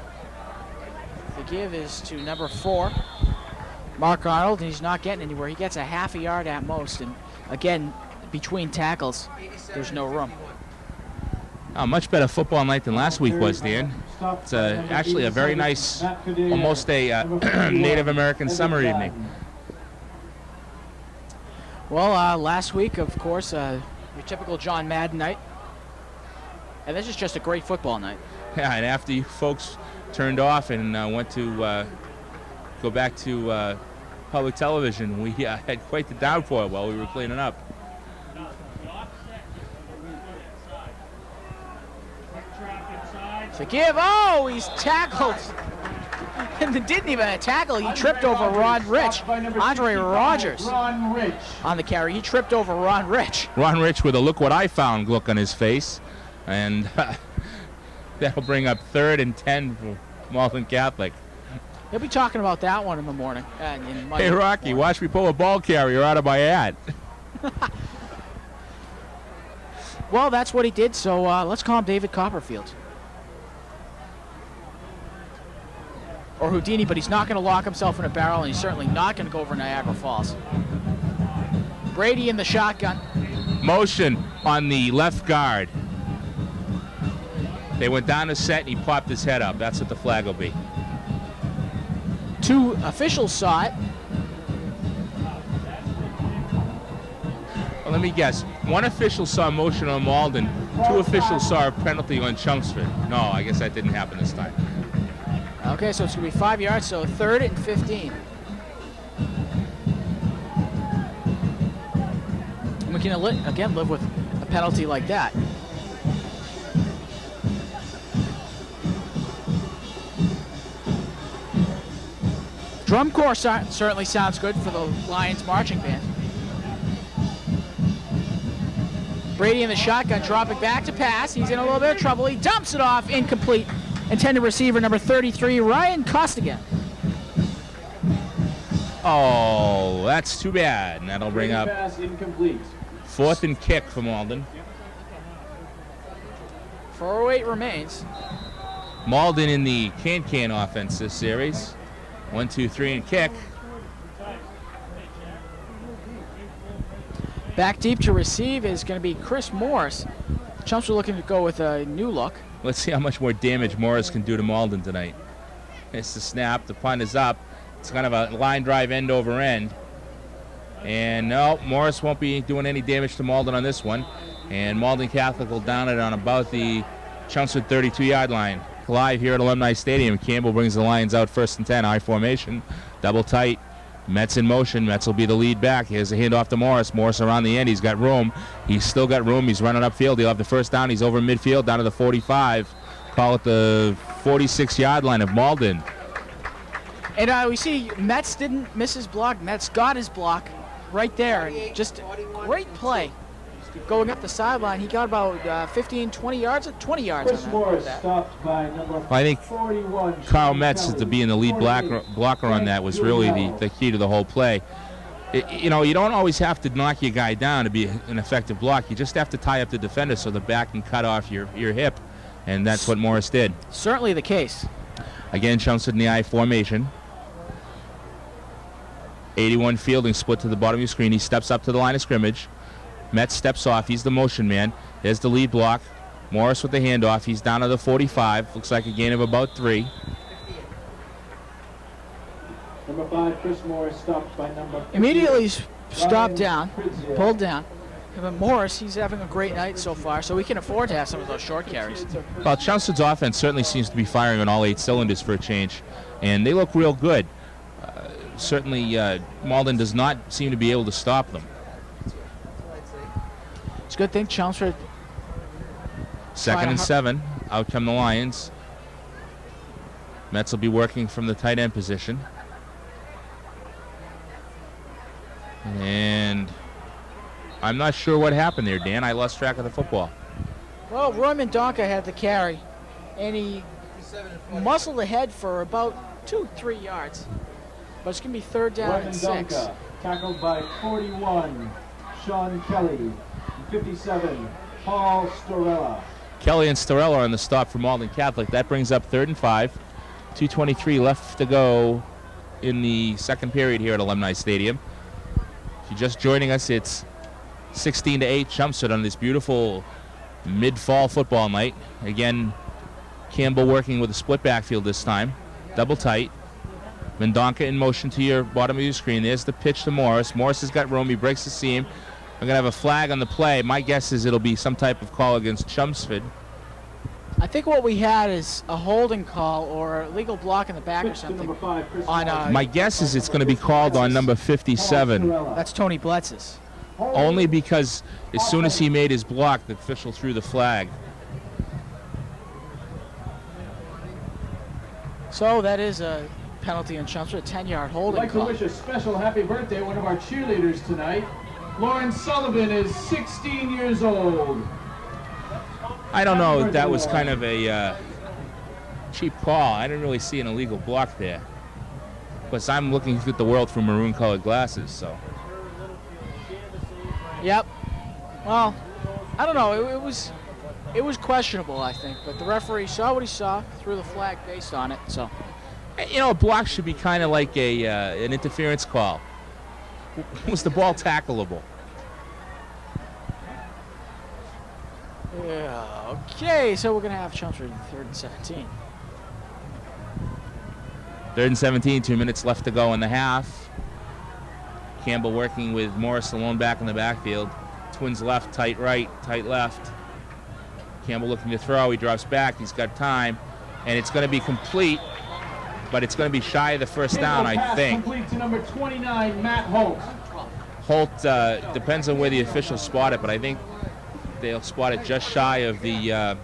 The give is to number 4, Mark Arnold, and he's not getting anywhere. He gets a half a yard at most, and again, between tackles, there's no room. A much better football night than last week was, Dan. It's actually a very nice, almost a Native American summer evening. Well, last week, of course, your typical John Madden night, and this is just a great football night. Yeah, and after you folks turned off and went to go back to public television, we had quite the downpour while we were cleaning up. To give, oh, he's tackled. And didn't even tackle, he tripped over Ron Rich. Andre Rogers on the carry. He tripped over Ron Rich. Ron Rich with a look what I found look on his face. And that'll bring up 3rd and 10 for Malden Catholic. He'll be talking about that one in the morning. Hey, Rocky, watch me pull a ball carrier out of my hat. Well, that's what he did, so let's call him David Copperfield. or Houdini, but he's not going to lock himself in a barrel, and he's certainly not going to go over Niagara Falls. Brady in the shotgun. Motion on the left guard. They went down the set and he popped his head up. That's what the flag will be. 2 officials saw it. Well, let me guess. 1 official saw motion on Malden. 2 officials saw a penalty on Chelmsford. No, I guess that didn't happen this time. Okay, so it's going to be 5 yards, so 3rd and 15. And we can, again, live with a penalty like that. Drum corps certainly sounds good for the Lions marching band. Brady in the shotgun, dropping back to pass. He's in a little bit of trouble. He dumps it off, incomplete. Intended receiver number 33, Ryan Costigan. Oh, that's too bad. And that'll bring up Pass incomplete. 4th and kick for Malden. 4:08 remains. Malden in the can-can offense this series. 1, 2, 3, and kick. Back deep to receive is going to be Chris Morris. Chumps are looking to go with a new look. Let's see how much more damage Morris can do to Malden tonight. It's the snap. The punt is up. It's kind of a line drive end over end. And no, Morris won't be doing any damage to Malden on this one. And Malden Catholic will down it on about the Chelmsford 32-yard line. Live here at Alumni Stadium. Campbell brings the Lions out 1st and 10, I formation. Double tight. Metz in motion. Metz will be the lead back. Here's a handoff to Morris. Morris around the end. He's got room. He's still got room. He's running upfield. He'll have the first down. He's over midfield down to the 45. Call it the 46-yard line of Malden. And we see Metz didn't miss his block. Metz got his block right there. And just great play. Going up the sideline, he got about 15, 20 yards, 20 yards Chris on Morris that. stopped by number I think 41. Carl Metz to being the lead blocker on that was really the key to the whole play. You know, you don't always have to knock your guy down to be an effective block. You just have to tie up the defender so the back can cut off your hip, and that's what Morris did. Certainly the case. Again, Chelmsford in the I formation. 81 fielding split to the bottom of your screen. He steps up to the line of scrimmage. Metz steps off. He's the motion man. There's the lead block. Morris with the handoff. He's down to the 45. Looks like a gain of about 3. Number 5, Chris Morris stopped by number 50. Immediately stopped down, pulled down. But Morris, he's having a great night so far, so we can afford to have some of those short carries. Well, Chelmsford's offense certainly seems to be firing on all 8 cylinders for a change, and they look real good. Certainly, Malden does not seem to be able to stop them. It's a good thing Chelmsford. 2nd and 7. Out come the Lions. Metz will be working from the tight end position. And I'm not sure what happened there, Dan. I lost track of the football. Well, Roy Mendonca had the carry, and he muscled ahead for about 2-3 yards. But it's going to be 3rd down and 6. Tackled by 41, Sean Kelly. 57, Paul Storella. Kelly and Storella on the stop for Malden Catholic. That brings up 3rd and 5. 2:23 left to go in the 2nd period here at Alumni Stadium. If you're just joining us, it's 16-8 Chelmsford on this beautiful mid-fall football night. Again, Campbell working with a split backfield this time. Double tight. Mendonca in motion to your bottom of your screen. There's the pitch to Morris. Morris has got room. He breaks the seam. We're going to have a flag on the play. My guess is it'll be some type of call against Chelmsford. I think what we had is a holding call or a legal block in the back or something. My guess is it's going to be called on number 57. That's Tony Bletz's. Only because as soon as he made his block, the official threw the flag. So that is a penalty on Chelmsford, a 10-yard holding I'd like call. to wish a special happy birthday to one of our cheerleaders tonight. Lauren Sullivan is 16 years old. I don't know. That was kind of a cheap call. I didn't really see an illegal block there. Because I'm looking at the world through maroon-colored glasses, so. Yep. Well, I don't know. It was questionable, I think. But the referee saw what he saw, threw the flag based on it. So You know, a block should be kind of like an interference call. Was the ball tackleable? Yeah, okay, so we're going to have Chelmsford 3rd and 17. 3rd and 17, 2 minutes left to go in the half. Campbell working with Morris alone back in the backfield. Twins left, tight right, tight left. Campbell looking to throw. He drops back. He's got time. And it's going to be complete, but it's going to be shy of the first down, I think. Complete to number 29, Matt Holt. Holt, depends on where the officials spot it, but I think they'll spot it just shy of the,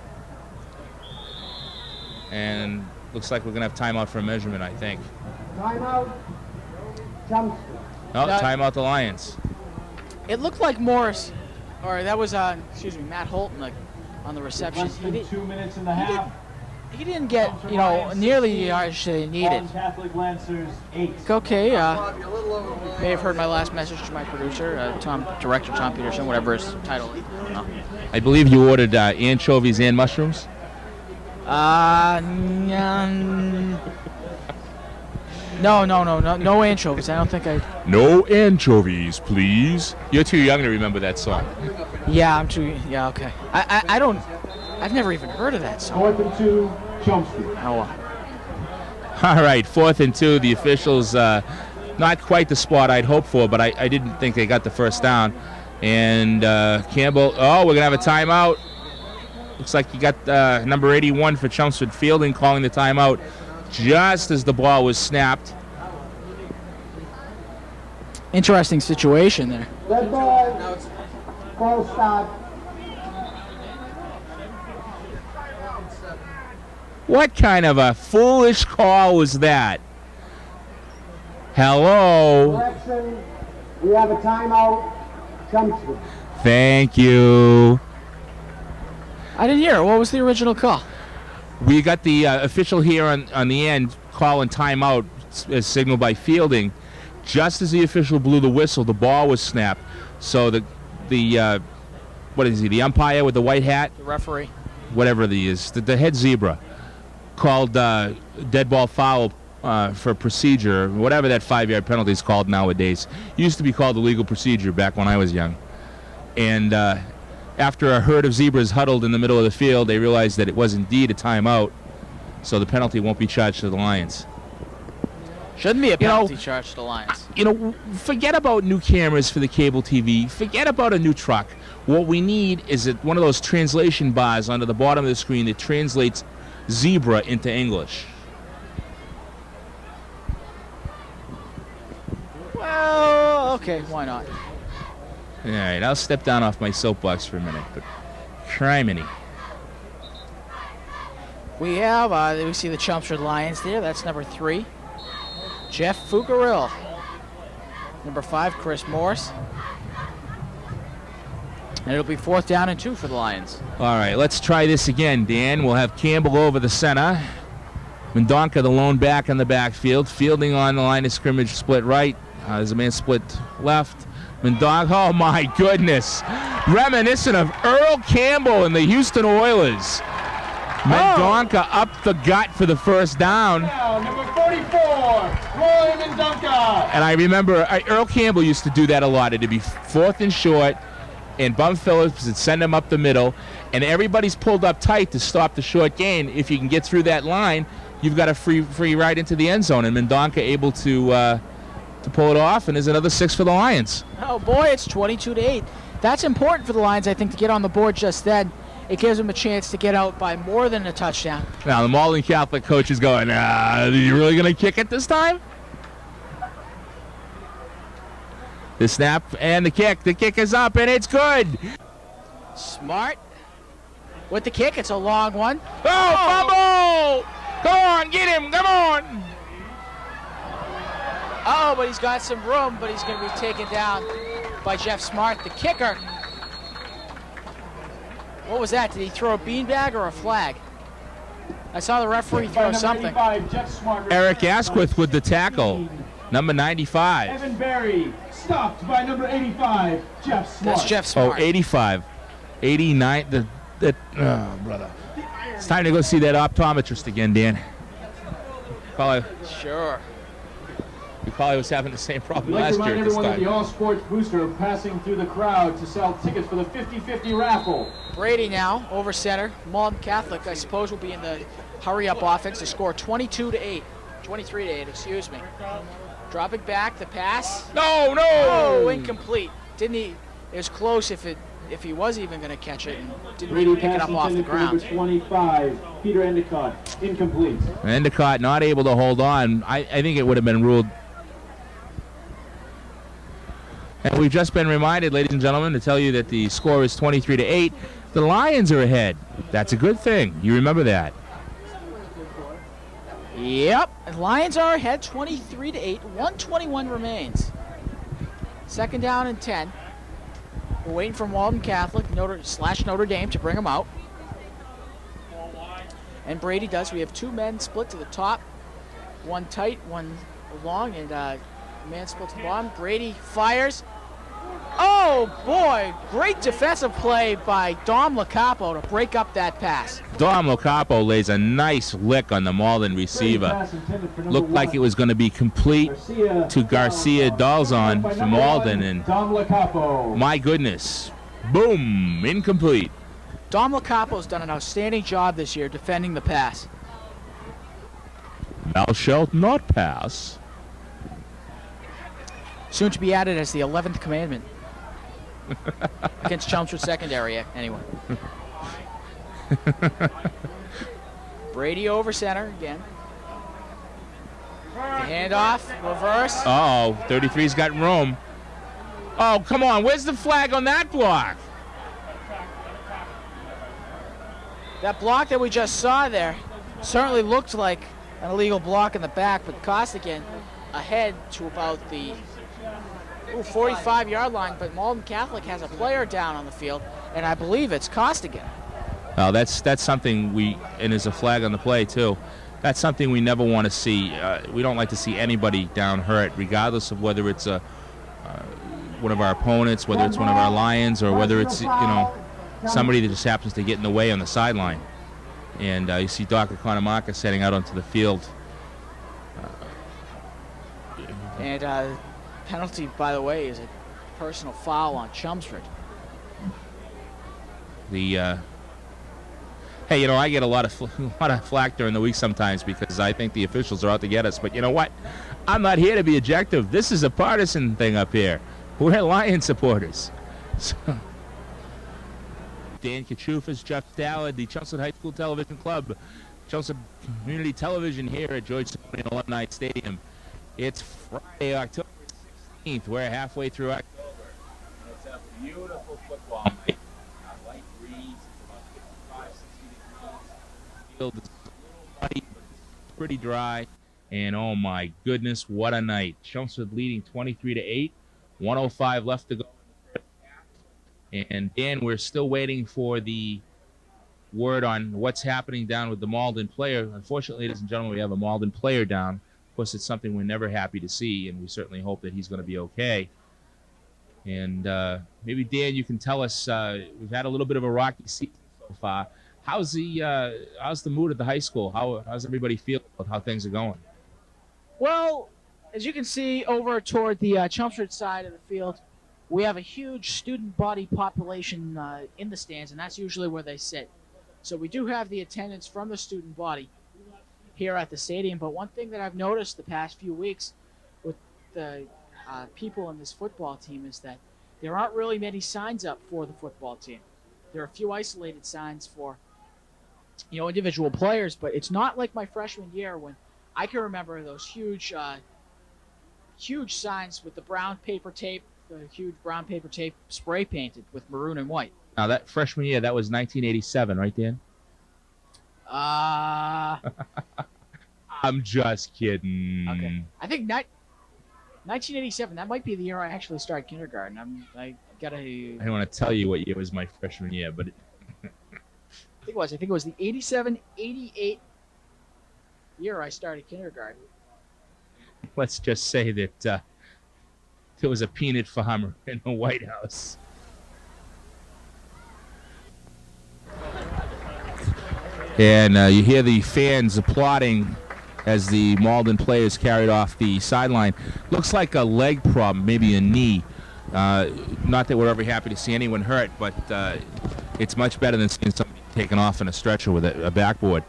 and looks like we're going to have timeout for a measurement, I think. Timeout. Chelmsford. No, timeout the Lions. It looked like Morris, or that was, Matt Holton on the reception. Less than 2 minutes and a half. He didn't get, nearly the yards they needed. Malden Catholic Lancers 8. Okay, may have heard my last message to my producer, Director Tom Peterson, whatever his title is. I believe you ordered anchovies and mushrooms? No anchovies. I don't think I... No anchovies, please. You're too young to remember that song. Yeah, I'm too... Yeah, okay. I don't... I've never even heard of that song. 4th and 2, Chelmsford. Oh, well. All right, 4th and 2. The officials, not quite the spot I'd hoped for, but I didn't think they got the first down. And Campbell, we're going to have a timeout. Looks like you got number 81 for Chelmsford Fielding calling the timeout just as the ball was snapped. Interesting situation there. Red ball. Ball stop. What kind of a foolish call was that? Hello? Correction. We have a timeout. Chelmsford. Thank you. I didn't hear it. What was the original call? We got the official here on the end calling timeout as signaled by Fielding. Just as the official blew the whistle, the ball was snapped. So the what is he? The umpire with the white hat? The referee. Whatever he is. The head zebra called dead ball foul for procedure, whatever that 5-yard penalty is called nowadays. Used to be called illegal procedure back when I was young. And after a herd of zebras huddled in the middle of the field, they realized that it was indeed a timeout, so the penalty won't be charged to the Lions. Shouldn't be a penalty charge to the Lions. Forget about new cameras for the cable TV. Forget about a new truck. What we need is one of those translation bars under the bottom of the screen that translates zebra into English. Well, okay, why not? All right, I'll step down off my soapbox for a minute, but criminy. We have, we see the Chelmsford Lions there. That's number 3, Jeff Fugarill. Number 5, Chris Morris. And it'll be 4th down and 2 for the Lions. All right, let's try this again, Dan. We'll have Campbell over the center. Mendonca, the lone back in the backfield. Fielding on the line of scrimmage, split right. There's a man split left. Mendonca, oh my goodness. Reminiscent of Earl Campbell and the Houston Oilers. Mendonca up the gut for the first down. Now, number 44, Roy Mendonca. And I remember Earl Campbell used to do that a lot. It'd be 4th and short, and Bum Phillips would send him up the middle, and everybody's pulled up tight to stop the short gain. If you can get through that line, you've got a free ride into the end zone, and Mendonca able to pull it off, and there's another 6 for the Lions. Oh boy, it's 22-8. That's important for the Lions, I think, to get on the board just then. It gives them a chance to get out by more than a touchdown. Now the Malden Catholic coach is going, are you really going to kick it this time? The snap and the kick. The kick is up, and it's good. Smart with the kick. It's a long one. Oh, fumble! Come on, get him, come on! Oh, but he's got some room, but he's going to be taken down by Jeff Smart, the kicker. What was that? Did he throw a beanbag or a flag? I saw the referee throw something. Eric Asquith with the tackle, number 95. Evan Berry stopped by number 85, Jeff Smart. That's Jeff Smart. Oh, 85. 89. Oh, brother. It's time to go see that optometrist again, Dan. Sure. We probably was having the same problem I'd like to last year remind at this everyone that the time. All Sports Booster are passing through the crowd to sell tickets for the 50-50 raffle. Brady now over center. Malden Catholic, I suppose, will be in the hurry-up offense to score 23-8, excuse me. Dropping back, the pass. No! Oh, incomplete. Didn't he? It was close if he was even going to catch it and didn't even pick it up off the ground. Number 25, Peter Endicott, incomplete. Endicott not able to hold on. I think it would have been ruled. And we've just been reminded, ladies and gentlemen, to tell you that the score is 23-8. The Lions are ahead. That's a good thing. You remember that. Yep, and Lions are ahead 23-8. 1:21 remains. Second down and 10. We're waiting for Malden Catholic Notre Dame to bring them out. And Brady does. We have two men split to the top. One tight, one long, and man split to the bottom. Brady fires. Oh, boy. Great defensive play by Dom Locapo to break up that pass. Dom Locapo lays a nice lick on the Malden receiver. Looked like it was going to be complete to Garcia Dalzon from Malden, and my goodness, boom, incomplete. Dom Locapo's done an outstanding job this year defending the pass. Thou shalt not pass. Soon to be added as the 11th commandment. Against Chelmsford secondary, anyway. Brady over center again. The handoff, reverse. Uh-oh, 33's got room. Oh, come on, where's the flag on that block? That block that we just saw there certainly looked like an illegal block in the back, but Costigan ahead to about the 45-yard line, but Malden Catholic has a player down on the field, and I believe it's Costigan. Oh, that's something and there's a flag on the play too. That's something we never want to see. We don't like to see anybody down hurt, regardless of whether it's one of our opponents, whether it's one of our Lions, or whether it's somebody that just happens to get in the way on the sideline. And you see Dr. Conamarca setting out onto the field. And penalty, by the way, is a personal foul on Chelmsford. Hey, I get a lot of flack during the week sometimes because I think the officials are out to get us. But you know what? I'm not here to be objective. This is a partisan thing up here. We're Lion supporters. So, Dan Kachufas, Jeff Dallard, the Chelmsford High School Television Club, Chelmsford Community Television here at George Simone Alumni Stadium. It's Friday, October 16th. We're halfway through October. And it's a beautiful football night. Light breeze. It's about 55, 60 degrees. Field is a little muddy, but it's pretty dry. And oh my goodness, what a night. Chelmsford leading 23-8. 1:05 left to go in the first half. And Dan, we're still waiting for the word on what's happening down with the Malden player. Unfortunately, ladies and gentlemen, we have a Malden player down. Of course, it's something we're never happy to see, and we certainly hope that he's going to be okay. And maybe, Dan, you can tell us, we've had a little bit of a rocky season so far. How's the mood at the high school? How's everybody feel about how things are going? Well, as you can see over toward the Chelmsford side of the field, we have a huge student body population in the stands, and that's usually where they sit. So we do have the attendance from the student body here at the stadium. But one thing that I've noticed the past few weeks with the people in this football team is that there aren't really many signs up for the football team. There are a few isolated signs for individual players, but it's not like my freshman year when I can remember those huge signs with the brown paper tape, the huge brown paper tape spray painted with maroon and white. Now, that freshman year, that was 1987, right, Dan? I'm just kidding. Okay. I think 1987, that might be the year I actually started kindergarten. I don't want to tell you what year was my freshman year, but I think it was the 87-88 year I started kindergarten. Let's just say that there was a peanut farmer in the White House. And you hear the fans applauding as the Malden players carried off the sideline. Looks like a leg problem, maybe a knee. Not that we're ever happy to see anyone hurt, but it's much better than seeing somebody taken off in a stretcher with a backboard.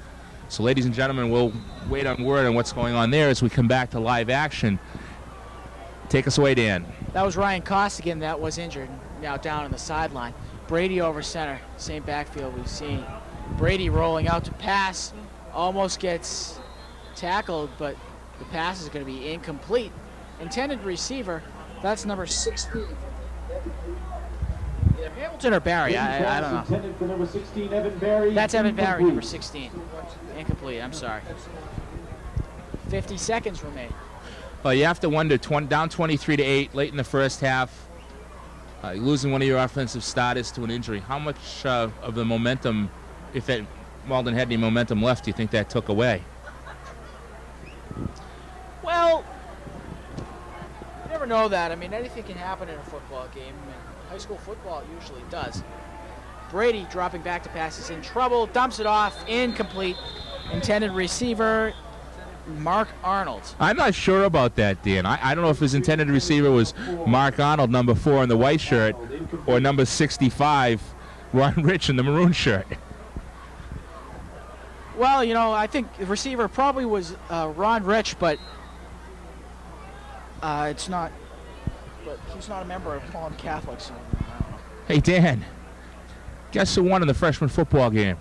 So, ladies and gentlemen, we'll wait on word on what's going on there as we come back to live action. Take us away, Dan. That was Ryan Costigan that was injured, now down on the sideline. Brady over center, same backfield we've seen. Brady rolling out to pass, almost gets tackled, but the pass is going to be incomplete. Intended receiver, that's number 16. Either Hamilton or Barry, I don't know. Intended for number 16, Evan Barry. That's Evan Barry, number 16. Incomplete, I'm sorry. 50 seconds remain. Well, you have to wonder, down 23-8, late in the first half, losing one of your offensive starters to an injury. How much of the momentum, if Malden had any momentum left, do you think that took away? Well, you never know that. I mean, anything can happen in a football game. I mean, high school football usually does. Brady dropping back to pass is in trouble, dumps it off, incomplete. Intended receiver, Mark Arnold. I'm not sure about that, Dan. I don't know if his intended receiver was Mark Arnold, number 4 in the white shirt, or number 65, Ron Rich in the maroon shirt. Well, you know, I think the receiver probably was Ron Rich, but it's not. But he's not a member of Malden Catholic, so I don't know. Hey, Dan, guess who won in the freshman football game?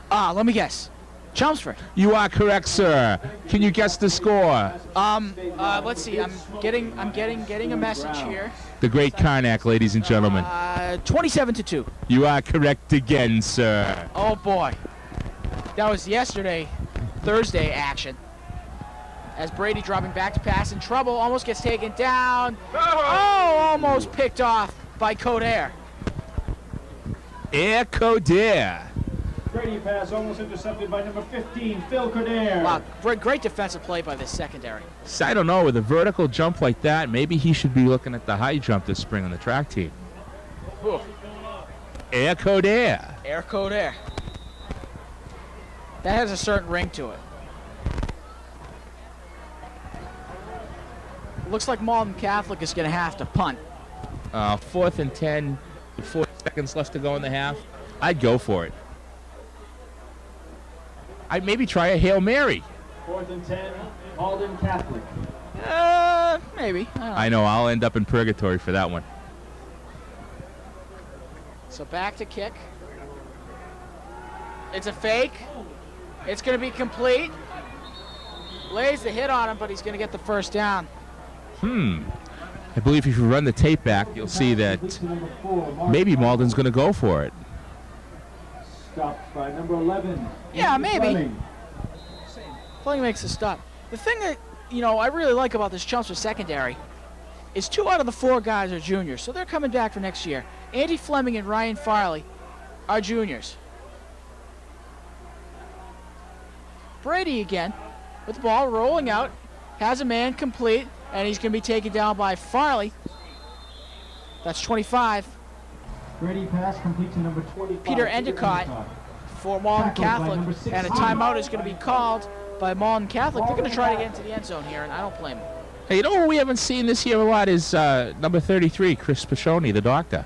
Let me guess. Chelmsford. You are correct, sir. Can you guess the score? Let's see. I'm getting a message here. The great Karnak, ladies and gentlemen. 27-2. You are correct again, sir. Oh boy, that was yesterday, Thursday action. As Brady dropping back to pass in trouble, almost gets taken down. Oh, almost picked off by Coder. Air Coder. Brady pass almost intercepted by number 15, Phil Coder. Wow, great defensive play by the secondary. So I don't know, with a vertical jump like that, maybe he should be looking at the high jump this spring on the track team. Ooh. Air Coder. Air Coder. That has a certain ring to it. Looks like Malden Catholic is going to have to punt. 4th and 10, 4 seconds left to go in the half. I'd go for it. I'd maybe try a Hail Mary. 4th and 10, Malden Catholic. Maybe. I know, I'll end up in purgatory for that one. So back to kick. It's a fake. It's going to be complete. Lays the hit on him, but he's going to get the first down. I believe if you run the tape back, you'll see that maybe Malden's going to go for it. Stopped by number 11. Yeah, maybe. Fleming makes a stop. The thing that, you know, I really like about this Chelmsford secondary is 2 out of the 4 guys are juniors, so they're coming back for next year. Andy Fleming and Ryan Farley are juniors. Brady again with the ball rolling out, has a man complete, and he's going to be taken down by Farley. That's 25. Brady pass complete to number 25. Peter Endicott for Malden Catholic, and a timeout is going to be called by Malden Catholic. They're going to try to get into the end zone here, and I don't blame them. Hey, you know what we haven't seen this year a lot is number 33, Chris Piccioni, the doctor.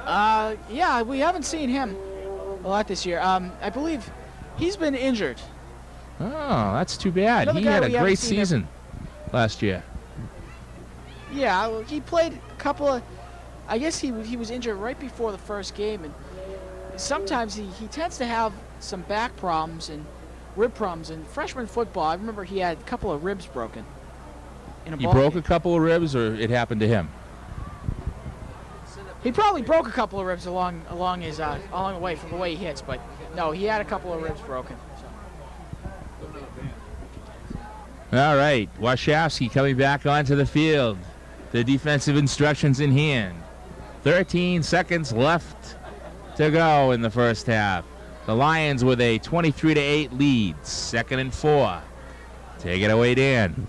Yeah, we haven't seen him a lot this year. I believe he's been injured. Oh, that's too bad. Another He guy had we a haven't great seen season last year. Yeah, well, he played a couple of, I guess he was injured right before the first game, and sometimes he tends to have some back problems and rib problems. In freshman football, I remember he had a couple of ribs broken in a He ball broke game. a couple of ribs, or it happened to him? He probably broke a couple of ribs along the way from the way he hits, but no, he had a couple of ribs broken. All right, Wachowski coming back onto the field. The defensive instructions in hand. 13 seconds left to go in the first half. The Lions with a 23-8 lead. 2nd and 4. Take it away, Dan.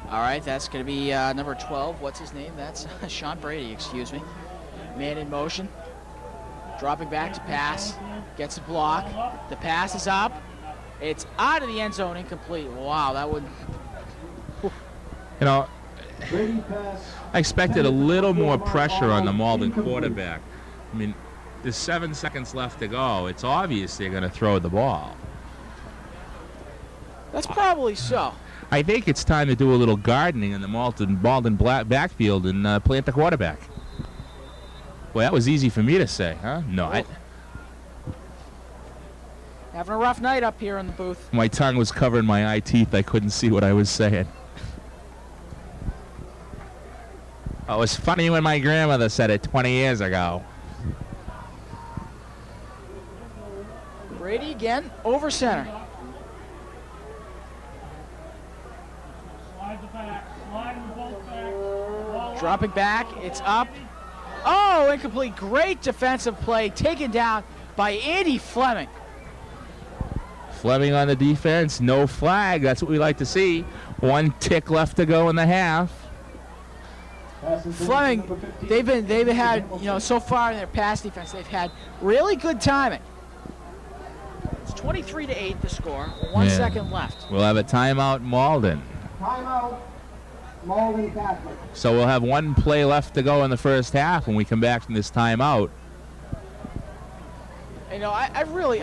All right, that's going to be number 12. What's his name? That's Sean Brady, excuse me. Man in motion. Dropping back to pass. Gets a block. The pass is up. It's out of the end zone, incomplete. Wow, that would. You know, I expected a little more pressure on the Malden quarterback. I mean, there's 7 seconds left to go. It's obvious they're going to throw the ball. That's probably so. I think it's time to do a little gardening in the Malden backfield and plant the quarterback. Well, that was easy for me to say, huh? No, Having a rough night up here in the booth. my tongue was covering my eye teeth. I couldn't see what I was saying. Oh, it was funny when my grandmother said it 20 years ago. Brady again, over center. Dropping back, it's up. Oh, incomplete. Great defensive play taken down by Andy Fleming. Fleming on the defense, no flag. That's what we like to see. 1 tick left to go in the half. Fleming, they've had, so far in their pass defense, they've had really good timing. It's 23-8 the score. 1 second left. We'll have a timeout, Malden. Timeout, Malden Catholic. So we'll have 1 play left to go in the first half when we come back from this timeout. I really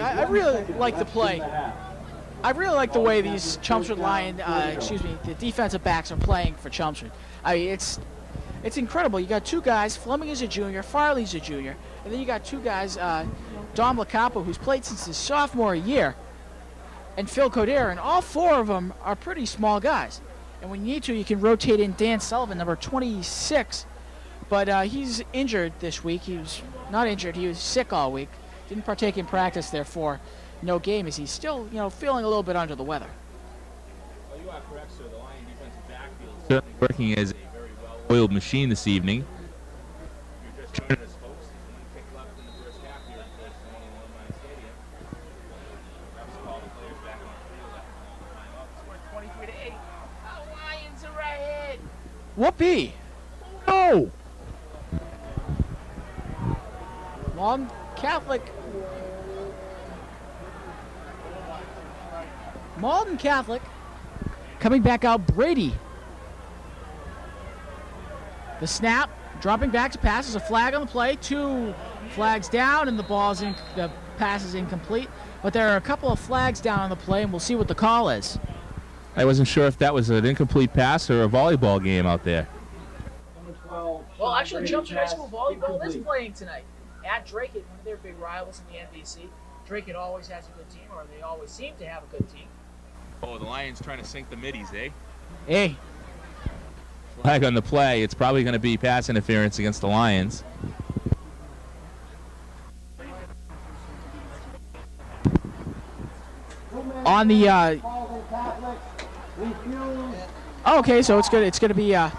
like the play. I really like the way these Chelmsford the defensive backs are playing for Chelmsford. I mean, it's incredible. You got 2 guys. Fleming is a junior. Farley's a junior. And then you got 2 guys, Dom Lacapo, who's played since his sophomore year, and Phil Coder, and all 4 of them are pretty small guys. And when you need to, you can rotate in Dan Sullivan, number 26. But he's injured this week. He was not injured. He was sick all week. Didn't partake in practice, therefore no game, as he's still, feeling a little bit under the weather. Well, you are correct, sir. The Lion defensive backfield is certainly working as a very well-oiled machine this evening. You're just joining us, folks. There's 1 kick left in the first half here at the Malden Stadium. Refs call the players back on the field after the timeout. Score 23-8. The Lions are ahead. Whoopee! No! Malden Catholic coming back out. Brady. The snap, dropping back to pass. There's a flag on the play. 2 flags down, and the pass is incomplete. But there are a couple of flags down on the play, and we'll see what the call is. I wasn't sure if that was an incomplete pass or a volleyball game out there. Well, actually, Chelmsford High School volleyball is playing tonight at Drake, one of their big rivals in the NBC. Drake always has a good team, or they always seem to have a good team. Oh, the Lions trying to sink the middies, eh? Hey. Flag on the play. It's probably going to be pass interference against the Lions. On the okay, so it's good. It's going to be all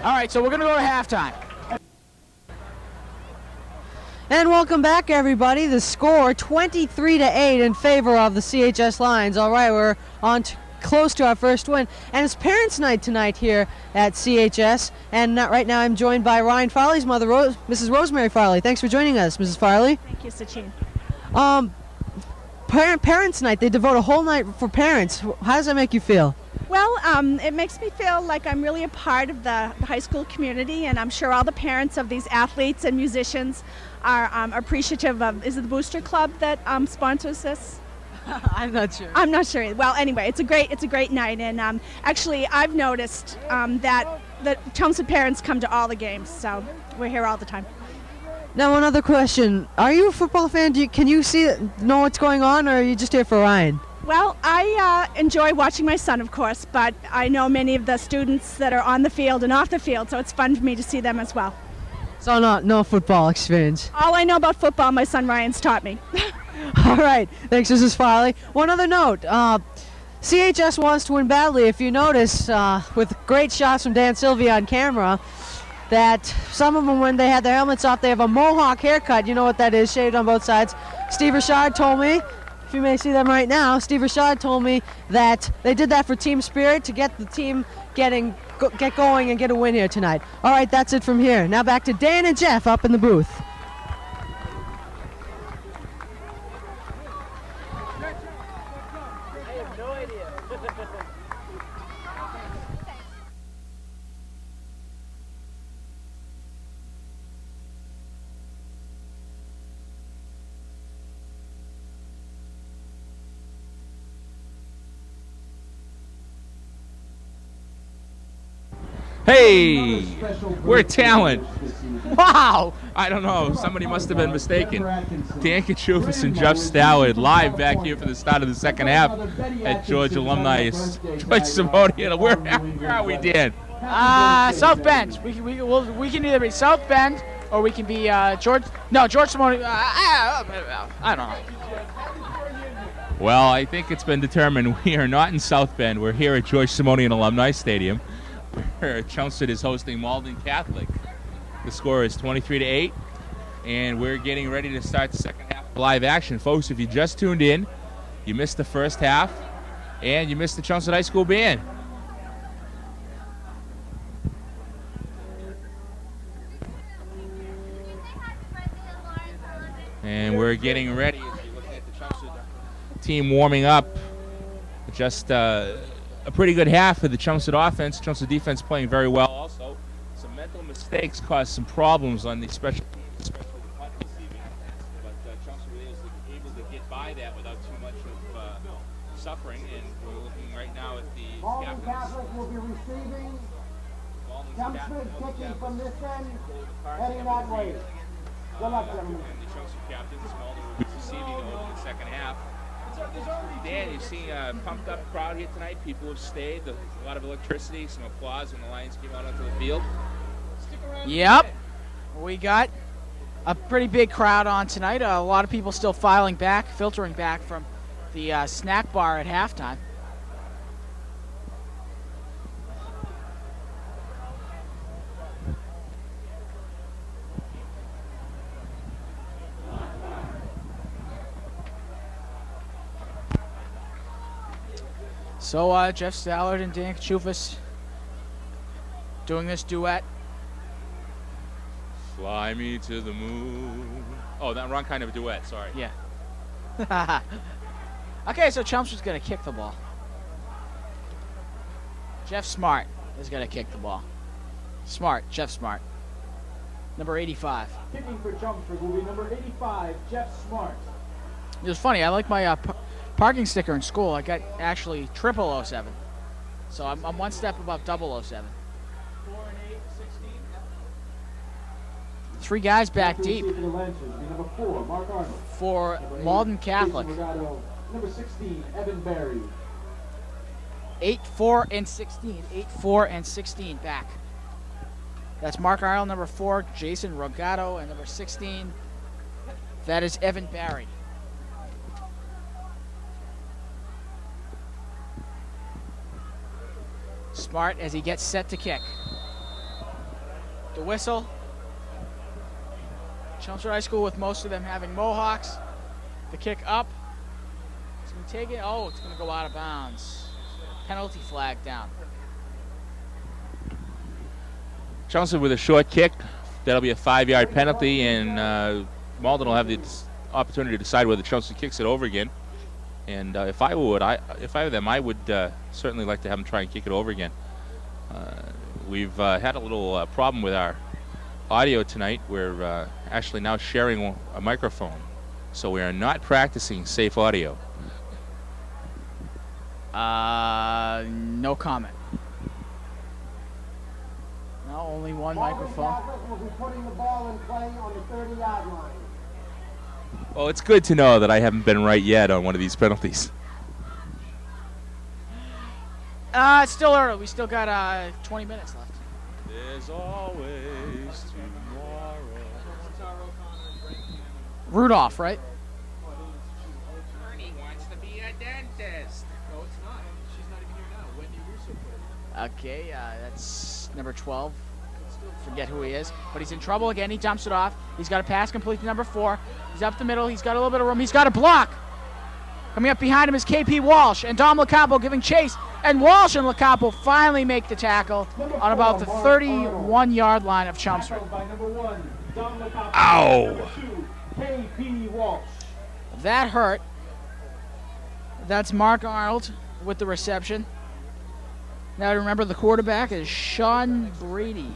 right, so we're going to go to halftime. And welcome back, everybody. The score 23-8 in favor of the CHS Lions. All right, we're on close to our first win, and it's Parents' Night tonight here at CHS. And right now, I'm joined by Ryan Farley's mother, Mrs. Rosemary Farley. Thanks for joining us, Mrs. Farley. Thank you, Sachin. Parents' Night. They devote a whole night for parents. How does that make you feel? Well, it makes me feel like I'm really a part of the high school community, and I'm sure all the parents of these athletes and musicians are appreciative of. Is it the Booster Club that sponsors this? I'm not sure. I'm not sure. Well, anyway, it's a great night, and actually, I've noticed that the Chelmsford parents come to all the games, so we're here all the time. Now, one other question: are you a football fan? Can you know what's going on, or are you just here for Ryan? Well, I enjoy watching my son, of course, but I know many of the students that are on the field and off the field, so it's fun for me to see them as well. So no football experience. All I know about football, my son Ryan's taught me. All right, thanks, Mrs. Farley. One other note: CHS wants to win badly. If you notice, with great shots from Dan Sylvia on camera, that some of them, when they had their helmets off, they have a mohawk haircut. You know what that is, shaved on both sides. Steve Richard told me, if you may see them right now, Steve Richard told me that they did that for team spirit, to get the team get going and get a win here tonight. All right, that's it from here. Now back to Dan and Jeff up in the booth. Hey, we're talent. Wow! I don't know. Somebody must have been mistaken. Dan Kachufis and Jeff Stallard live back here for the start of the second half at George Alumni. George Simone. Where are we, Dan? South Bend. We can either be South Bend or we can be George. No, George Simone. I don't know. Well, I think it's been determined we are not in South Bend. We're here at George Simone Alumni Stadium, where Chelmsford is hosting Malden Catholic. The score is 23-8, and we're getting ready to start the second half of live action. Folks, if you just tuned in, you missed the first half, and you missed the Chelmsford High School Band. And we're getting ready. As you're looking at the Chelmsford team warming up. Just a pretty good half for the Chelmsford offense. Chelmsford defense playing very well also. Some mental mistakes caused some problems on the special teams, especially the punt receiving. But Chelmsford was able to get by that without too much of suffering. And we're looking right now at the Malden Catholic will be receiving. Chelmsford kicking from this end, heading that way. Good luck, gentlemen. And the Chelmsford captains, Malden will be receiving over the second half. Dan, you've seen a pumped up crowd here tonight. People have stayed. A lot of electricity, some applause when the Lions came out onto the field. Yep. We got a pretty big crowd on tonight. A lot of people still filtering back from the snack bar at halftime. So Jeff Stallard and Dan Kachufis doing this duet. Fly me to the moon. Oh, that wrong kind of duet, sorry. Yeah. Okay, so Chelmsford's going to kick the ball. Jeff Smart is going to kick the ball. Jeff Smart. Number 85. Kicking for Chelmsford will be number 85, Jeff Smart. It was funny, I like my parking sticker in school. I got actually 007. So I'm one step above 007. 4 and 8, 16. Three guys back deep Number 4, Mark Arnold. for Malden Catholic. Number 16, Evan Barry. 8, 4, and 16. 8, 4, and 16 back. That's Mark Arnold, number 4, Jason Rogato, and number 16, that is Evan Barry. Smart as he gets set to kick. The whistle. Chelmsford High School with most of them having mohawks. The kick up. It's going to take it. Oh, it's going to go out of bounds. Penalty flag down. Chelmsford with a short kick. That'll be a 5-yard penalty, and Malden will have the opportunity to decide whether Chelmsford kicks it over again. And if I were them, I would certainly like to have them try and kick it over again. We've had a little problem with our audio tonight. We're actually now sharing a microphone, so we are not practicing safe audio. No comment. No, only one microphone. Catholic will be putting the ball in play on the 30-yard line. Well, it's good to know that I haven't been right yet on one of these penalties. It's still early. We still got 20 minutes left. There's always tomorrow. Rudolph, right? Ernie wants to be a dentist. No, it's not. She's not even here now. Wendy Russo put it. Okay, that's number 12. Forget who he is, but he's in trouble again. He dumps it off. He's got a pass complete to number 4. He's up the middle. He's got a little bit of room. He's got a block. Coming up behind him is KP Walsh and Dom Lacapo giving chase. And Walsh and Lacapo finally make the tackle on about the 31-yard line of Chelmsford. By number 1, Dom Lacapo. Ow! Number 2, KP Walsh. That hurt. That's Mark Arnold with the reception. Now remember, the quarterback is Sean Brady,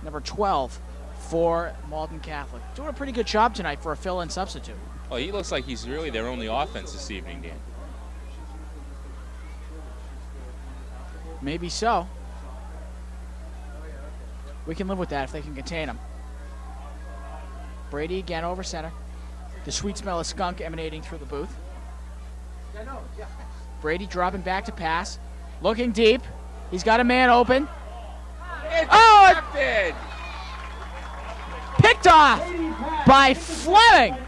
number 12 for Malden Catholic. Doing a pretty good job tonight for a fill-in substitute. Oh, he looks like he's really their only offense this evening, Dan. Maybe so. We can live with that if they can contain him. Brady again over center. The sweet smell of skunk emanating through the booth. Brady dropping back to pass. Looking deep. He's got a man open. Intercepted! Picked off by Fleming.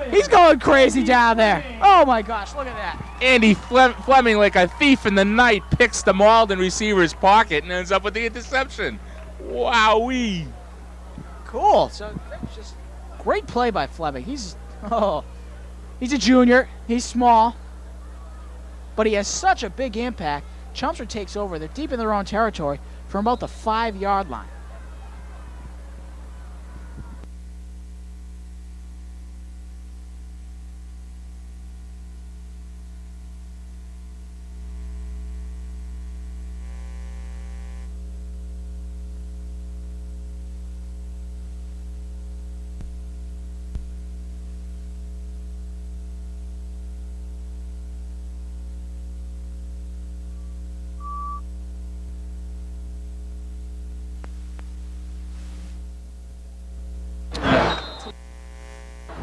He's going crazy down there. Oh my gosh, look at that. Andy Fleming, like a thief in the night, picks the Malden receiver's pocket and ends up with the interception. Wowee. Cool. So just great play by Fleming. He's a junior. He's small, but he has such a big impact. Chelmsford takes over. They're deep in their own territory from about the 5-yard line.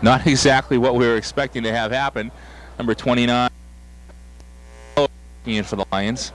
Not exactly what we were expecting to have happen. Number 29 in for the Lions.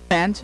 And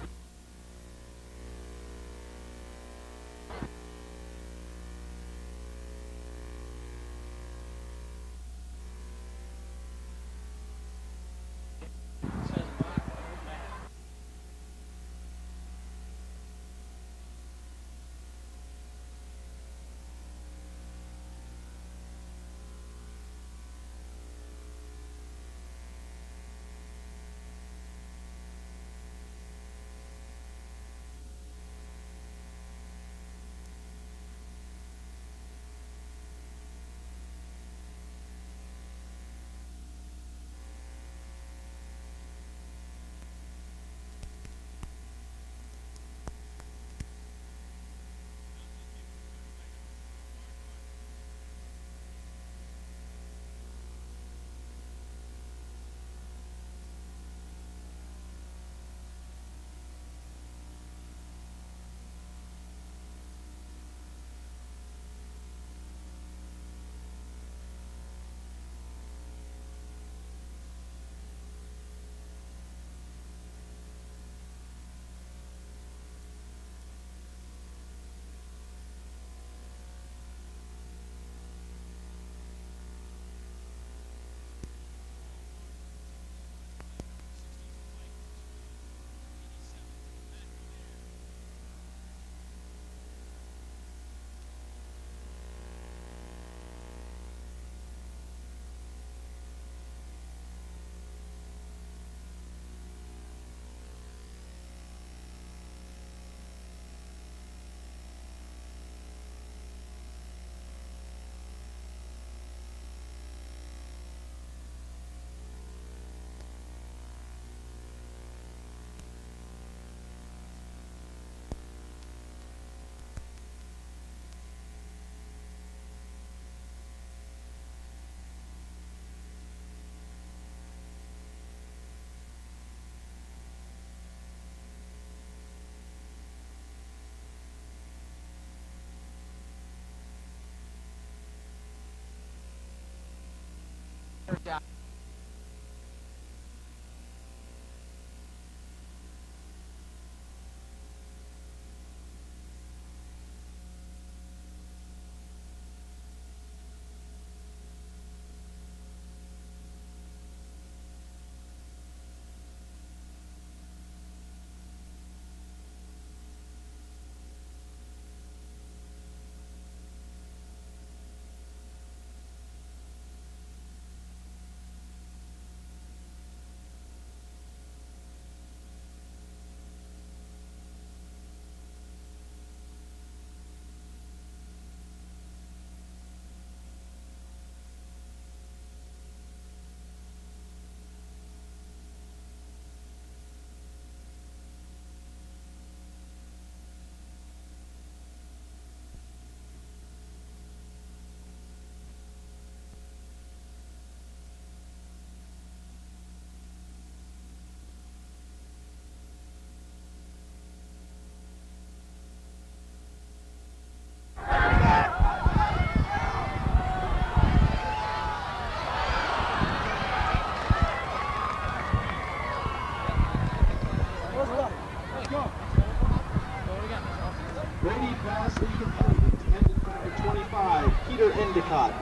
Brady pass incomplete. Intended for number 25, Peter Endicott.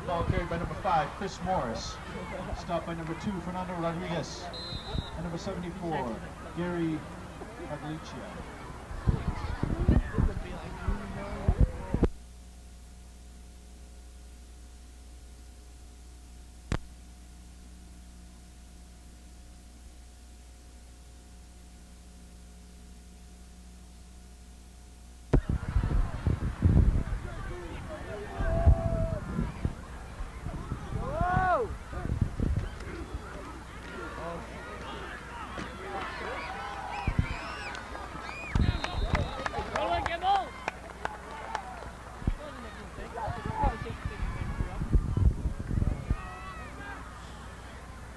Ball carried by number 5, Chris Morris. Stopped by number 2, Fernando Rodriguez. And number 74, Gary Paglicia.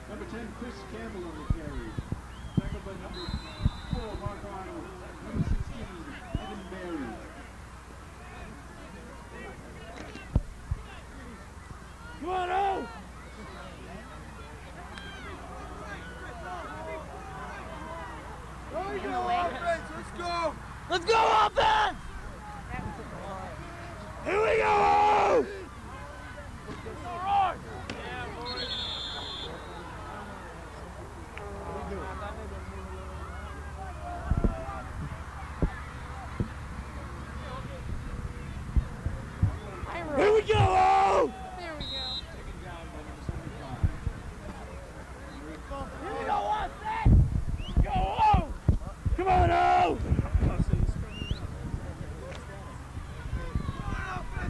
Number 10, Chris Campbell on the carry. Tackled by number 4, Mark Arnold. Number 16, Evan Berry. Come on, out! Let's go! Let's go, offense! Here we go! Here we go! There we go. Here we go, offense! Go! Come on, out!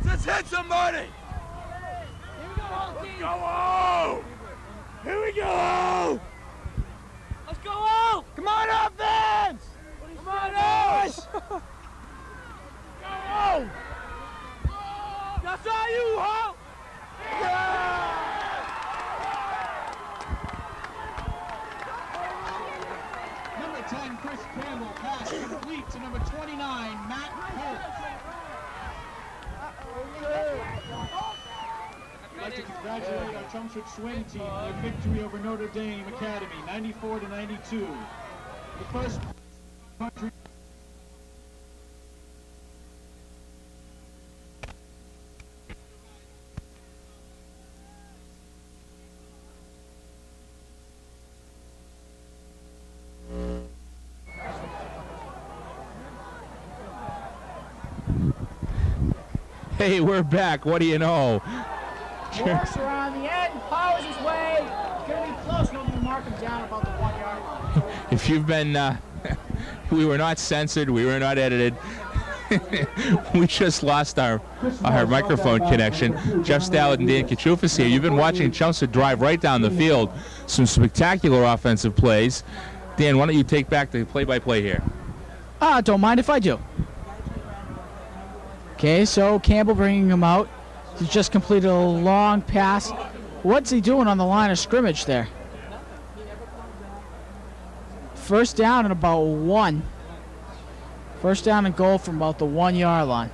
Let's hit somebody! Here we go, whole team! Let's go! Here we go! Let's go! Come on, offense! Come on, guys! Go! That's all you, huh? Yeah! Number 10, Chris Campbell, pass complete to number 29, Matt Holt. I'd like to congratulate our Chelmsford swing team on their victory over Notre Dame Academy, 94-92. The first country. Hey, we're back. What do you know? Morris around the end, powers his way. It's going to be close. Nobody mark him down about the 1 yard line. If you've been, we were not censored. We were not edited. We just lost our microphone connection. Jeff Stallard and Dan Kachufis here. You've been watching Chelmsford drive right down the field. Some spectacular offensive plays. Dan, why don't you take back the play-by-play here? Don't mind if I do. Okay, so Campbell bringing him out. He's just completed a long pass. What's he doing on the line of scrimmage there? First down and about 1. First down and goal from about the 1 yard line.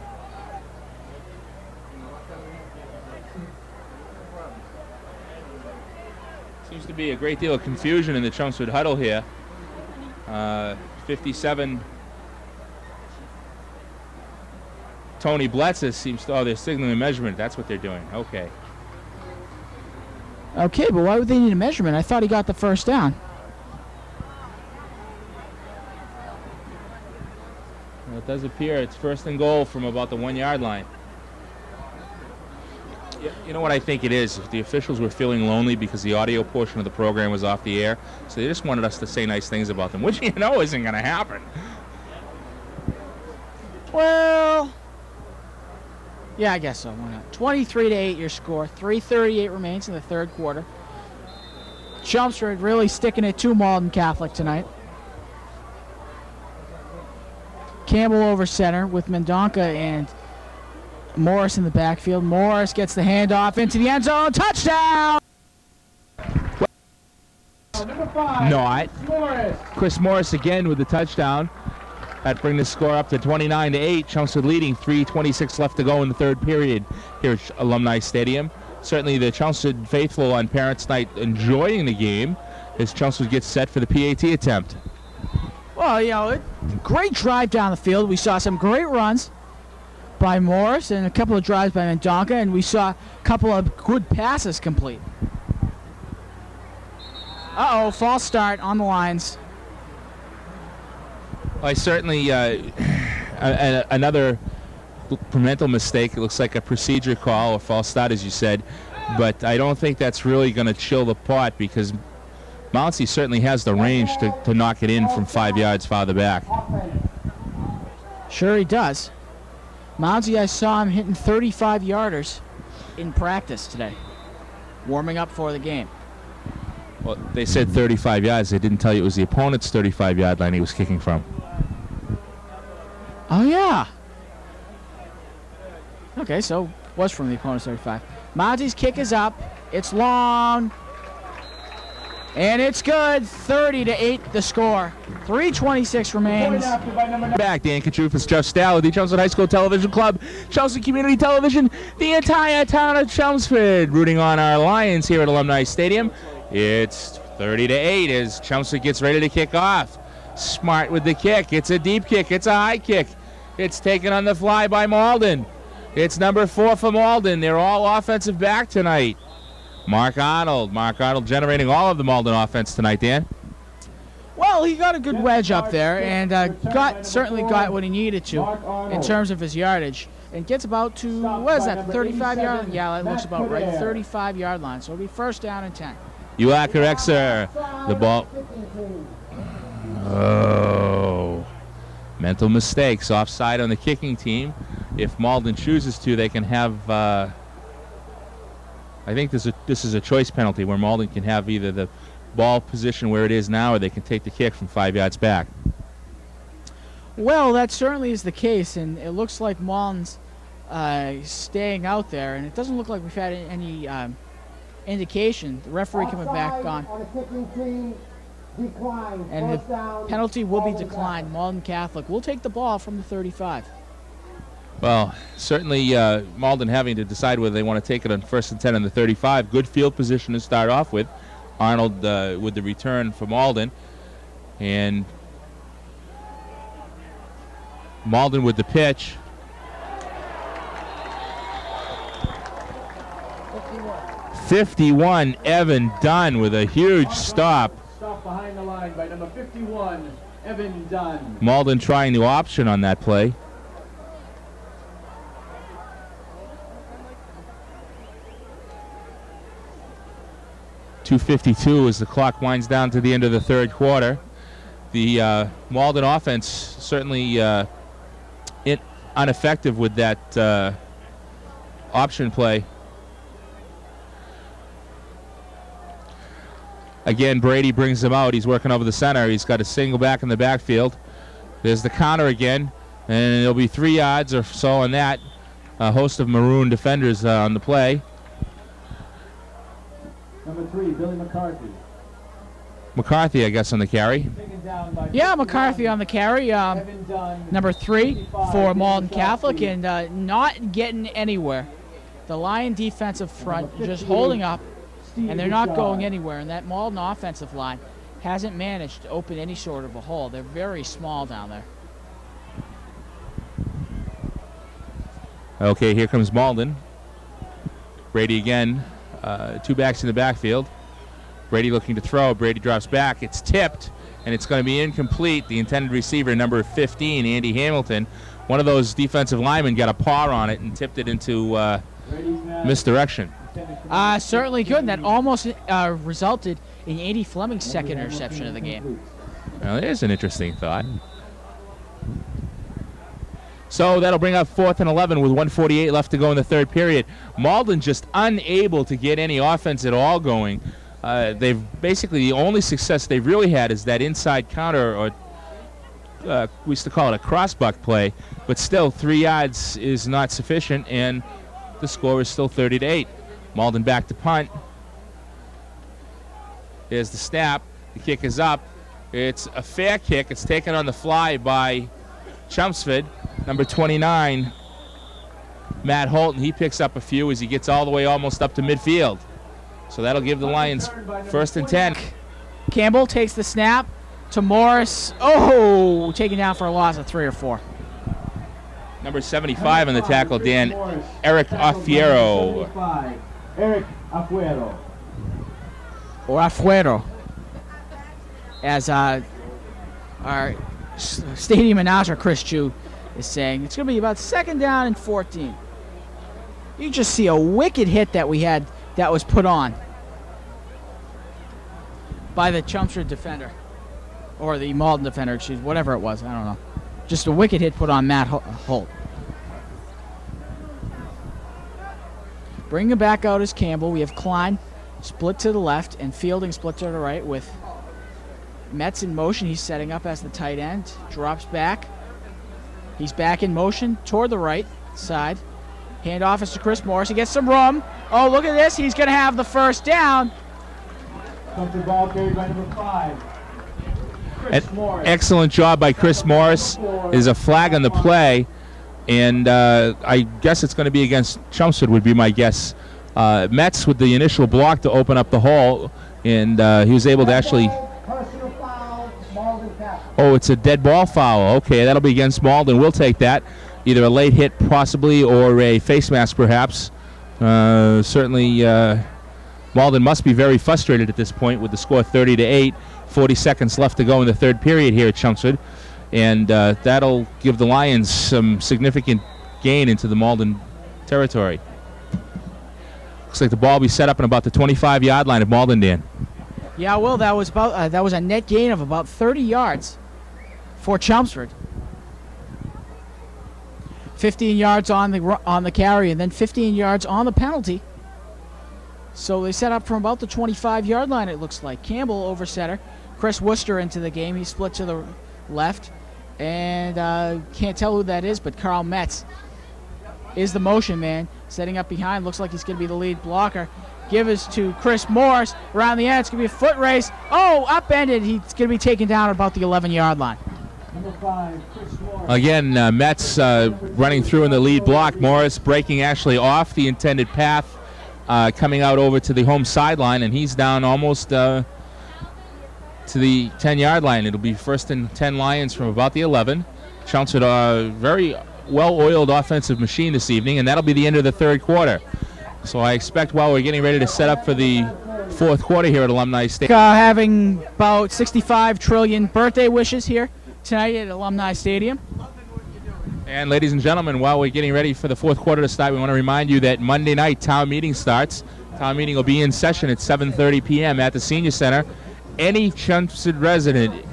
Seems to be a great deal of confusion in the Chelmsford huddle here. 57. Tony Bletsis seems to, they're signaling measurement. That's what they're doing. Okay. Okay, but why would they need a measurement? I thought he got the first down. Well, it does appear it's first and goal from about the 1 yard line. You know what I think it is? The officials were feeling lonely because the audio portion of the program was off the air, so they just wanted us to say nice things about them, which you know isn't going to happen. Well, yeah, I guess so. Why not? 23-8 your score. 3:38 remains in the third quarter. Chelmsford really sticking it to Malden Catholic tonight. Campbell over center with Mendonca and Morris in the backfield. Morris gets the handoff into the end zone. Touchdown! Number 5, Not. Morris. Chris Morris again with the touchdown. That brings the score up to 29-8. Chelmsford leading. 3:26 left to go in the third period here at Alumni Stadium. Certainly the Chelmsford faithful on Parents' Night enjoying the game as Chelmsford gets set for the PAT attempt. Well, you know, great drive down the field. We saw some great runs by Morris and a couple of drives by Mendonca, and we saw a couple of good passes complete. Uh-oh, false start on the lines. I certainly another mental mistake. It looks like a procedure call or false start, as you said, but I don't think that's really going to chill the pot because Mounsey certainly has the range to knock it in from 5 yards farther back. Sure he does. Mounsey, I saw him hitting 35-yarders in practice today, warming up for the game. Well, they said 35 yards. They didn't tell you it was the opponent's 35-yard line he was kicking from. Oh, yeah. Okay, so was from the opponent's 35. Mounsey's kick is up. It's long. And it's good. 30-8 the score. 3:26 remains. Back, Dan Katrufis, Jeff Stall with the Chelmsford High School Television Club, Chelmsford Community Television, the entire town of Chelmsford rooting on our Lions here at Alumni Stadium. It's 30-8 as Chelmsford gets ready to kick off. Smart with the kick. It's a deep kick. It's a high kick. It's taken on the fly by Malden. It's number 4 for Malden. They're all offensive back tonight. Mark Arnold generating all of the Malden offense tonight, Dan. Well, he got a good wedge up there and certainly got what he needed to in terms of his yardage. And gets about to, what is that, 35-yard line? Yeah, that looks about right, 35-yard line. So it'll be first down and 10. You are correct, sir. The ball. Oh. Mental mistakes. Offside on the kicking team. If Malden chooses to, they can have, I think this is a choice penalty where Malden can have either the ball position where it is now or they can take the kick from 5 yards back. Well, that certainly is the case, and it looks like Malden's staying out there, and it doesn't look like we've had any indication. The referee coming back on. And the penalty will be declined. Malden Catholic will take the ball from the 35. Well, certainly Malden having to decide whether they want to take it on 1st and 10 on the 35. Good field position to start off with. Arnold with the return for Malden. And Malden with the pitch. 51, Evan Dunn with a huge stop. Stop behind the line by number 51, Evan Dunn. Malden trying the option on that play. .252 as the clock winds down to the end of the third quarter. The Malden offense certainly ineffective with that option play. Again, Brady brings him out. He's working over the center. He's got a single back in the backfield. There's the counter again, and it'll be 3 yards or so on that. A host of maroon defenders on the play. Number 3, Billy McCarthy. McCarthy, I guess, on the carry. Yeah, McCarthy on the carry. Number 3 for Malden Catholic, and not getting anywhere. The Lion defensive front just holding up, and they're not going anywhere. And that Malden offensive line hasn't managed to open any sort of a hole. They're very small down there. Okay, here comes Malden. Brady again. 2 backs in the backfield. Brady looking to throw. Brady drops back. It's tipped, and it's going to be incomplete. The intended receiver, number 15, Andy Hamilton. One of those defensive linemen got a paw on it and tipped it into misdirection. Certainly good. And that almost resulted in Andy Fleming's second interception of the game. Well, there's an interesting thought. So that'll bring up 4th and 11 with 1:48 left to go in the third period. Malden just unable to get any offense at all going. They've basically, the only success they've really had is that inside counter, or we used to call it a crossbuck play, but still 3 yards is not sufficient, and the score is still 30-8. Malden back to punt. There's the snap. The kick is up. It's a fair kick. It's taken on the fly by Chelmsford. Number 29, Matt Holton. He picks up a few as he gets all the way almost up to midfield. So that'll give the Lions 1st and 10. Campbell takes the snap to Morris. Oh, taken down for a loss of 3 or 4. Number 75 on the tackle, Dan. Eric Afiero. Eric Afuero. Or Afuero, as our stadium announcer, Chris Chu, is saying. It's going to be about 2nd down and 14. You just see a wicked hit that we had that was put on by the Chelmsford defender, or the Malden defender, excuse, whatever it was, I don't know. Just a wicked hit put on Matt Holt. Bringing it back out is Campbell. We have Klein split to the left and Fielding split to the right with Metz in motion. He's setting up as the tight end. Drops back. He's back in motion toward the right side. Handoff is to Chris Morris. He gets some room. Oh, look at this. He's going to have the 1st down. Comes the ball carried by number 5. Excellent job by Chris Morris. There's a flag on the play, and I guess it's going to be against Chelmsford would be my guess. Metz with the initial block to open up the hole, and he was able to actually... Oh, it's a dead ball foul. Okay, that'll be against Malden. We'll take that. Either a late hit possibly or a face mask perhaps. Certainly Malden must be very frustrated at this point with the score 30-8. 40 seconds left to go in the third period here at Chelmsford. And that'll give the Lions some significant gain into the Malden territory. Looks like the ball will be set up in about the 25-yard line of Malden, Dan. Yeah, well, that was a net gain of about 30 yards for Chelmsford. 15 yards on the carry and then 15 yards on the penalty. So they set up from about the 25-yard line, it looks like. Campbell over center. Chris Worcester into the game. He split to the left. And can't tell who that is, but Carl Metz is the motion man. Setting up behind. Looks like he's going to be the lead blocker. Give us to Chris Morris. Around the end, it's going to be a foot race. Oh, upended. He's going to be taken down at about the 11-yard line. Number 5, Chris Morris. Again, Metz running through in the lead block. Morris breaking actually off the intended path, coming out over to the home sideline, and he's down almost to the 10-yard line. It'll be 1st and 10 Lions from about the 11. Chelmsford, a very well-oiled offensive machine this evening, and that'll be the end of the third quarter. So I expect while we're getting ready to set up for the 4th quarter here at Alumni Stadium. Having about 65 trillion birthday wishes here tonight at Alumni Stadium. And ladies and gentlemen, while we're getting ready for the 4th quarter to start, we want to remind you that Monday night town meeting starts. Town meeting will be in session at 7:30 p.m. at the Senior Center. Any Chelmsford resident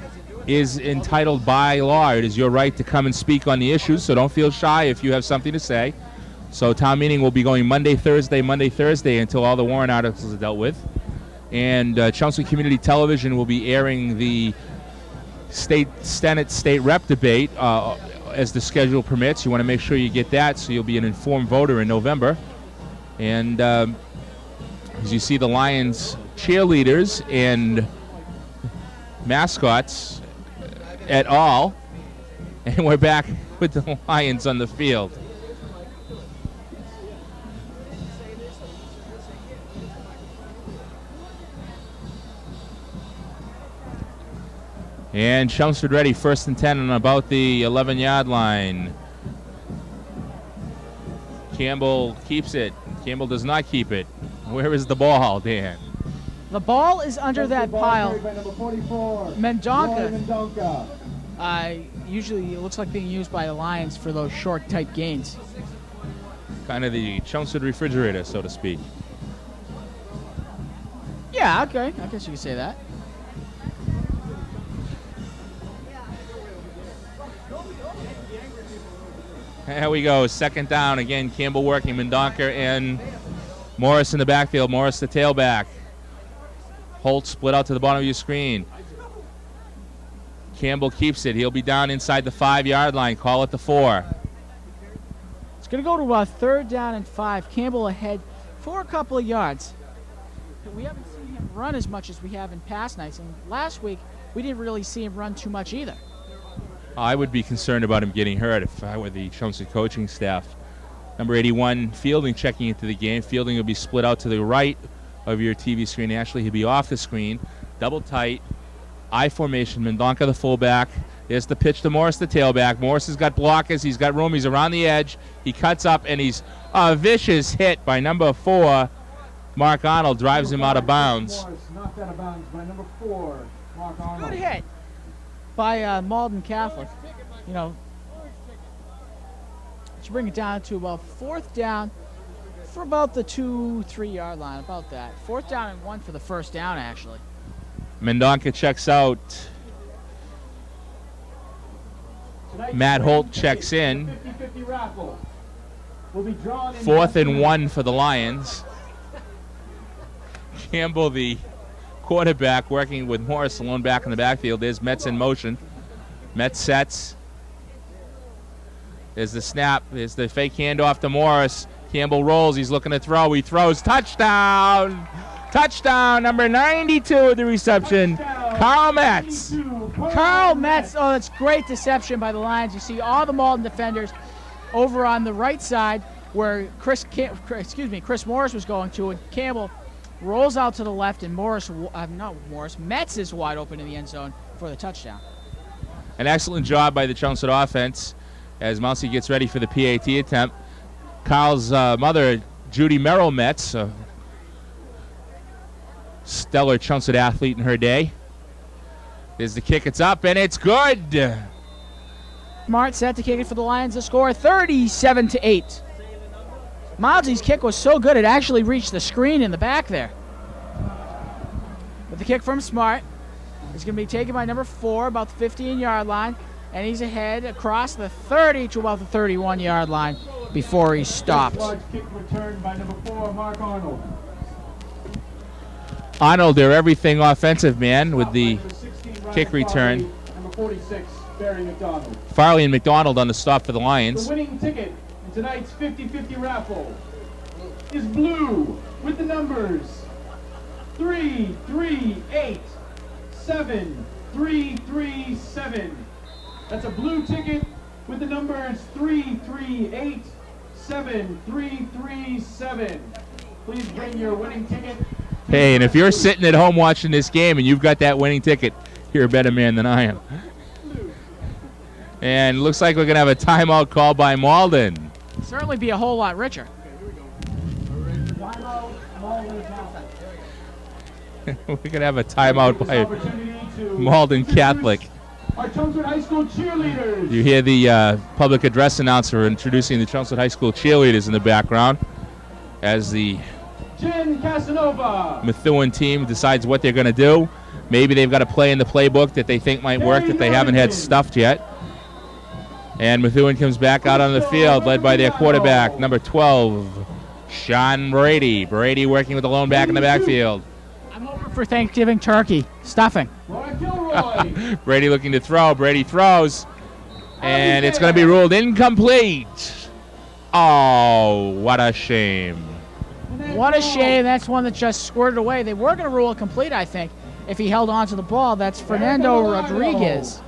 is entitled by law. It is your right to come and speak on the issues, so don't feel shy if you have something to say. So town meeting will be going Monday, Thursday until all the warrant articles are dealt with. And Chelmsford Community Television will be airing the Senate state rep debate as the schedule permits. You want to make sure you get that so you'll be an informed voter in November. And as you see the Lions cheerleaders and mascots et al. And we're back with the Lions on the field. And Chelmsford ready, 1st and 10 on about the 11-yard line. Campbell keeps it. Campbell does not keep it. Where is the ball, Dan? The ball is under that pile. Mendonca. Usually it looks like being used by the Lions for those short, tight gains. Kind of the Chelmsford refrigerator, so to speak. Yeah, okay. I guess you could say that. There we go. Second down. Again, Campbell working. Mendonca and Morris in the backfield. Morris the tailback. Holt split out to the bottom of your screen. Campbell keeps it. He'll be down inside the 5-yard line. Call it the 4. It's going to go to 3rd down and 5. Campbell ahead for a couple of yards. We haven't seen him run as much as we have in past nights, and last week we didn't really see him run too much either. I would be concerned about him getting hurt if I were the Chelmsford coaching staff. Number 81, Fielding, checking into the game. Fielding will be split out to the right of your TV screen. Actually, he'll be off the screen. Double tight, I formation. Mendonca the fullback. There's the pitch to Morris, the tailback. Morris has got blockers. He's got room. He's around the edge. He cuts up, and he's a vicious hit by number 4. Mark Arnold drives him out of bounds. Morris knocked out of bounds by number 4, Mark Arnold. Good hit by Malden Catholic. You know, to bring it down to about 4th down for about the 2-3 yard line, about that. 4th down and 1 for the first down, actually. Mendonca checks out. Matt Holt checks in. 50-50 raffle will be drawn in 4th and 1 for the Lions. Campbell, the quarterback, working with Morris alone back in the backfield. There's Metz in motion. Metz sets. There's the snap. There's the fake handoff to Morris. Campbell rolls. He's looking to throw. He throws. Touchdown! Touchdown, number 92, the reception. Carl Metz. Carl Metz. Oh, that's great deception by the Lions. You see all the Malden defenders over on the right side where Chris Morris was going to, and Campbell rolls out to the left, and Metz is wide open in the end zone for the touchdown. An excellent job by the Chelmsford offense as Mousy gets ready for the PAT attempt. Carl's mother, Judy Merrill Metz, a stellar Chelmsford athlete in her day. There's the kick. It's up, and it's good. Smart set to kick it for the Lions to score 37-8. Mildsy's kick was so good it actually reached the screen in the back there. But the kick from Smart is going to be taken by number 4, about the 15-yard line, and he's ahead across the 30 to about the 31-yard line before he stopped. Large kick returned by number 4, Mark Arnold. Arnold, they're everything offensive, man, with the kick return. Number 46, Barry McDonald. Farley and McDonald on the stop for the Lions. The winning ticket in tonight's 50-50 raffle is blue with the numbers 3387. That's a blue ticket with the numbers 3387. Please bring your winning ticket. Hey, and if you're sitting at home watching this game and you've got that winning ticket, you're a better man than I am. And it looks like we're going to have a timeout call by Malden. Certainly be a whole lot richer. We're going to have a timeout by Malden Catholic. Our Chelmsford High School cheerleaders. You hear the public address announcer introducing the Chelmsford High School cheerleaders in the background as the Jen Casanova. Methuen team decides what they're going to do. Maybe they've got a play in the playbook that they think might work that they haven't had stuffed yet. And Methuen comes back out on the field, led by their quarterback, number 12, Sean Brady. Brady working with the lone back in the backfield. I'm hoping for Thanksgiving turkey stuffing. Brady looking to throw. Brady throws. And it's going to be ruled incomplete. Oh, what a shame. What a shame. That's one that just squirted away. They were going to rule it complete, I think, if he held on to the ball. That's Fernando Rodriguez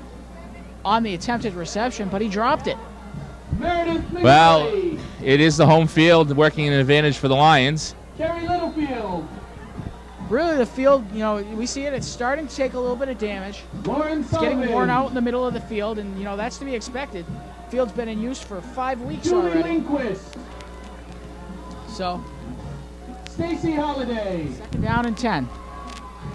on the attempted reception, but he dropped it. Well, it is the home field working an advantage for the Lions. Kerry Littlefield. Really, the field, you know, we see it. It's starting to take a little bit of damage. It's getting worn out in the middle of the field, and, you know, that's to be expected. The field's been in use for 5 weeks already. Lindquist. So, Stacy Holiday. 2nd down and 10.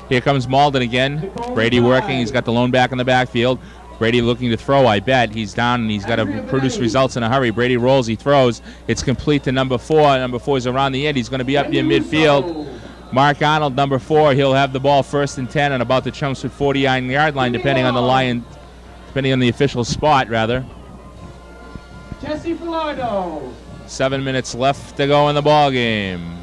Here comes Malden again. Brady working. He's got the lone back in the backfield. Brady looking to throw, I bet. He's down, and he's got to produce results in a hurry. Brady rolls. He throws. It's complete to number 4. Number 4 is around the end. He's going to be up near midfield. Mark Arnold, number 4. He'll have the ball 1st and 10 and about the Chelmsford 49-yard line, depending on the official spot, rather. Jesse Filardo. 7 minutes left to go in the ball game.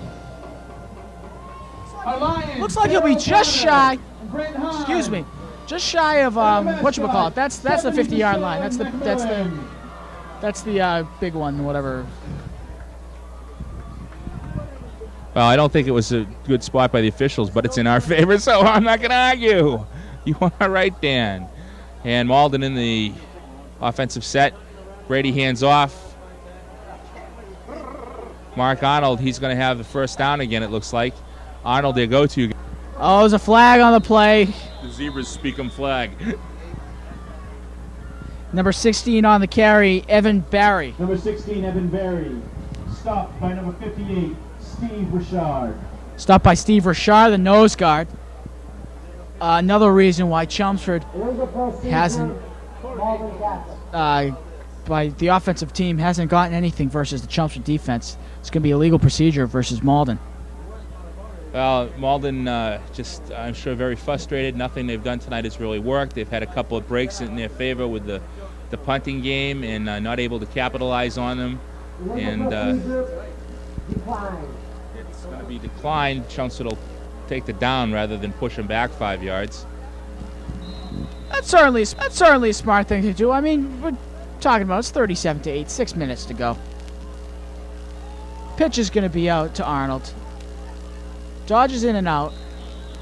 Our Lions, Looks like he'll be just shy. and Brent Hahn. Excuse me, just shy of whatchamacallit. That's the 50-yard line. That's the big one, whatever. Well, I don't think it was a good spot by the officials, but it's in our favor, so I'm not going to argue. You are right, Dan. And Malden in the offensive set. Brady hands off. Mark Arnold, he's going to have the first down again, it looks like. Arnold, their go-to. Oh, there's a flag on the play. The Zebras speak 'em flag. Number 16 on the carry, Evan Barry. Number 16, Evan Berry. Stopped by number 58, Steve Richard. Stopped by Steve Richard, the nose guard. Another reason why Chelmsford hasn't, by the offensive team, hasn't gotten anything versus the Chelmsford defense. It's going to be a legal procedure versus Malden. Well, Malden I'm sure, very frustrated. Nothing they've done tonight has really worked. They've had a couple of breaks in their favor with the punting game and not able to capitalize on them. And it's going to be declined. Chelmsford will take the down rather than push them back 5 yards. That's certainly a smart thing to do. I mean, we're talking about it's 37-8, 6 minutes to go. Pitch is going to be out to Arnold. Dodges in and out,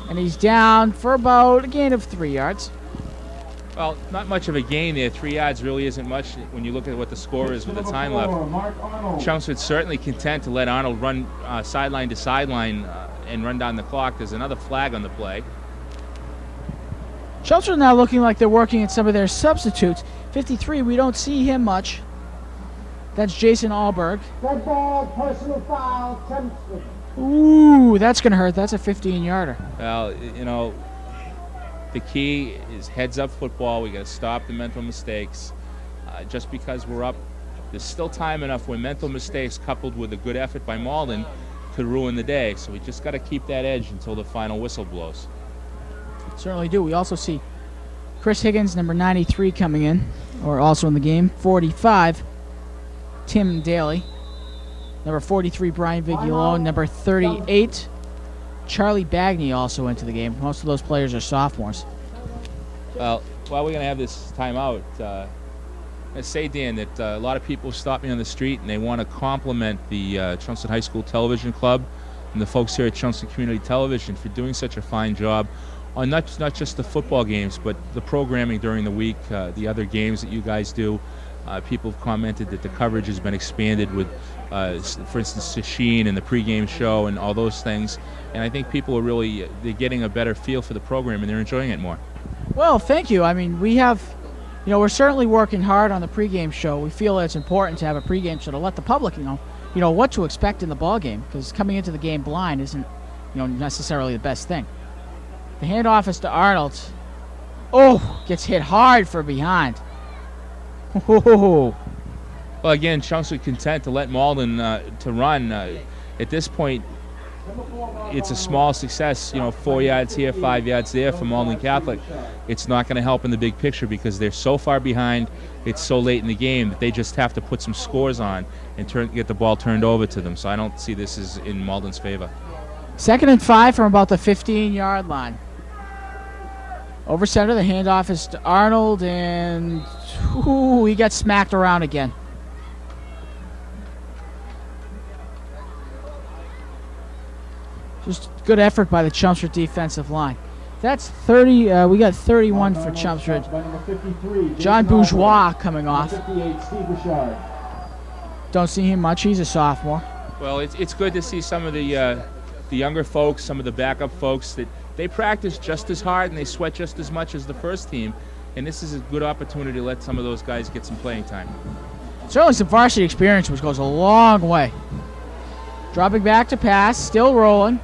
and he's down for about a gain of 3 yards. Well, not much of a gain there. 3 yards really isn't much when you look at what the score is with the time left. Chelmsford's certainly content to let Arnold run sideline to sideline and run down the clock. There's another flag on the play. Chelmsford now looking like they're working at some of their substitutes. 53, we don't see him much. That's Jason Alberg. Red ball, personal foul, Chelmsford. Ooh, that's going to hurt. That's a 15-yarder. Well, the key is heads-up football. We got to stop the mental mistakes. Just because we're up, there's still time enough where mental mistakes coupled with a good effort by Malden could ruin the day. So we just got to keep that edge until the final whistle blows. Certainly do. We also see Chris Higgins, number 93, coming in, or also in the game. 45, Tim Daly. Number 43, Brian Vigilone. Number 38, Charlie Bagney, also into the game. Most of those players are sophomores. Well, while we're going to have this timeout, I say, Dan, that a lot of people stop me on the street and they want to compliment the Chelmsford High School Television Club and the folks here at Chelmsford Community Television for doing such a fine job on not just the football games, but the programming during the week, the other games that you guys do. People have commented that the coverage has been expanded with, for instance, Sheen and the pregame show and all those things. And I think people are they're getting a better feel for the program and they're enjoying it more. Well, thank you. I mean, we have, we're certainly working hard on the pregame show. We feel it's important to have a pregame show to let the public know what to expect in the ball game, because coming into the game blind isn't, necessarily the best thing. The handoff is to Arnold. Oh, gets hit hard for behind. Well, again, Chelmsford content to let Malden to run. At this point, it's a small success. 4 yards here, 5 yards there for Malden Catholic. It's not going to help in the big picture because they're so far behind. It's so late in the game that they just have to put some scores on and get the ball turned over to them. So I don't see this as in Malden's favor. 2nd and 5 from about the 15-yard line. Over center, the handoff is to Arnold, and he got smacked around again. Just good effort by the Chelmsford defensive line. That's 30. We got 31 for Chelmsford. John Bourgeois coming off. Don't see him much. He's a sophomore. Well, it's good to see some of the younger folks, some of the backup folks that they practice just as hard and they sweat just as much as the first team. And this is a good opportunity to let some of those guys get some playing time. Certainly some varsity experience, which goes a long way. Dropping back to pass, still rolling.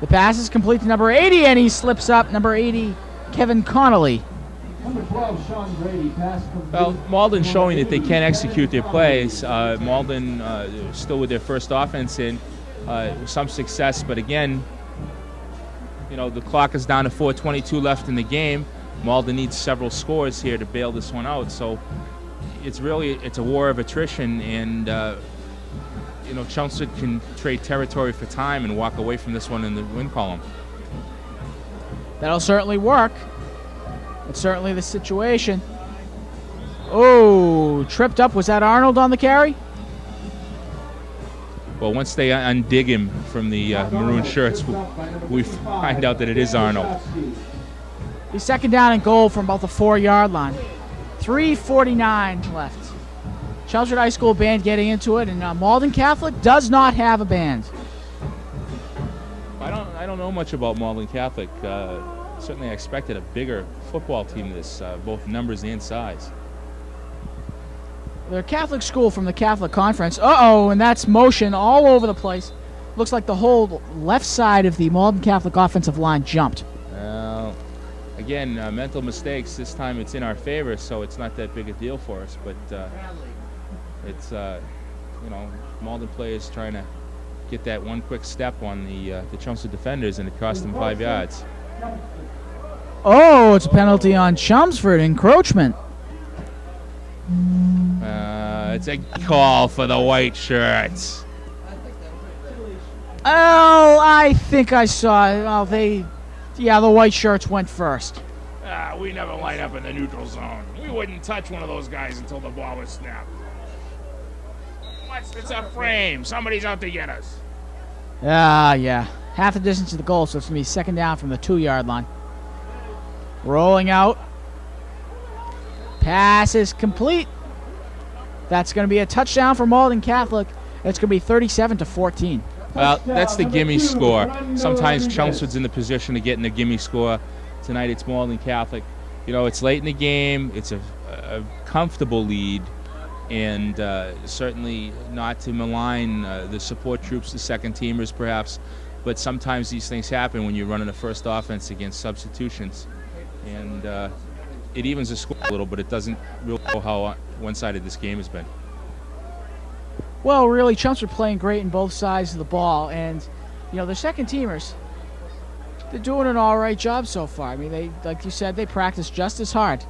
The pass is complete to number 80, and he slips up. Number 80, Kevin Connolly. Number 12, Sean Grady, pass complete. Well, Malden showing that they can execute their plays. Malden still with their first offense in. Some success, but again, the clock is down to 4:22 left in the game. Malden needs several scores here to bail this one out. So it's a war of attrition, and you know, Chelmsford can trade territory for time and walk away from this one in the win column. That'll certainly work. It's certainly the situation. Oh, tripped up. Was that Arnold on the carry? Well, once they undig him from the maroon shirts, we find out that it is Arnold. He's second down and goal from about the 4-yard line. 3:49 left. Chelmsford High School band getting into it, and Malden Catholic does not have a band. I don't know much about Malden Catholic. Certainly I expected a bigger football team this, both numbers and size. They're a Catholic school from the Catholic Conference. Uh-oh, and that's motion all over the place. Looks like the whole left side of the Malden Catholic offensive line jumped. Again, mental mistakes. This time it's in our favor, so it's not that big a deal for us. But it's, you know, Malden players trying to get that one quick step on the Chelmsford defenders, and it cost them 5 yards. Oh, it's a penalty on Chelmsford, encroachment. It's a call for the white shirts. Oh, I think I saw it. Oh, the white shirts went first. We never line up in the neutral zone. We wouldn't touch one of those guys until the ball was snapped. It's a frame. Somebody's out to get us. Yeah. Half the distance to the goal, so it's going to be second down from the 2-yard line. Rolling out. Pass is complete. That's going to be a touchdown for Malden Catholic. It's going to be 37-14. Well, that's the gimme score. Sometimes Chelmsford's in the position of getting a gimme score. Tonight it's Malden Catholic. You know, it's late in the game. It's a comfortable lead, and certainly not to malign the support troops, the second teamers perhaps, but sometimes these things happen when you're running a first offense against substitutions, and it evens the score a little, but it doesn't really know how one-sided this game has been. Well, really, Chelmsford playing great in both sides of the ball, and you know, the second teamers, they're doing an all right job so far. I mean, they, like you said, they practice just as hard.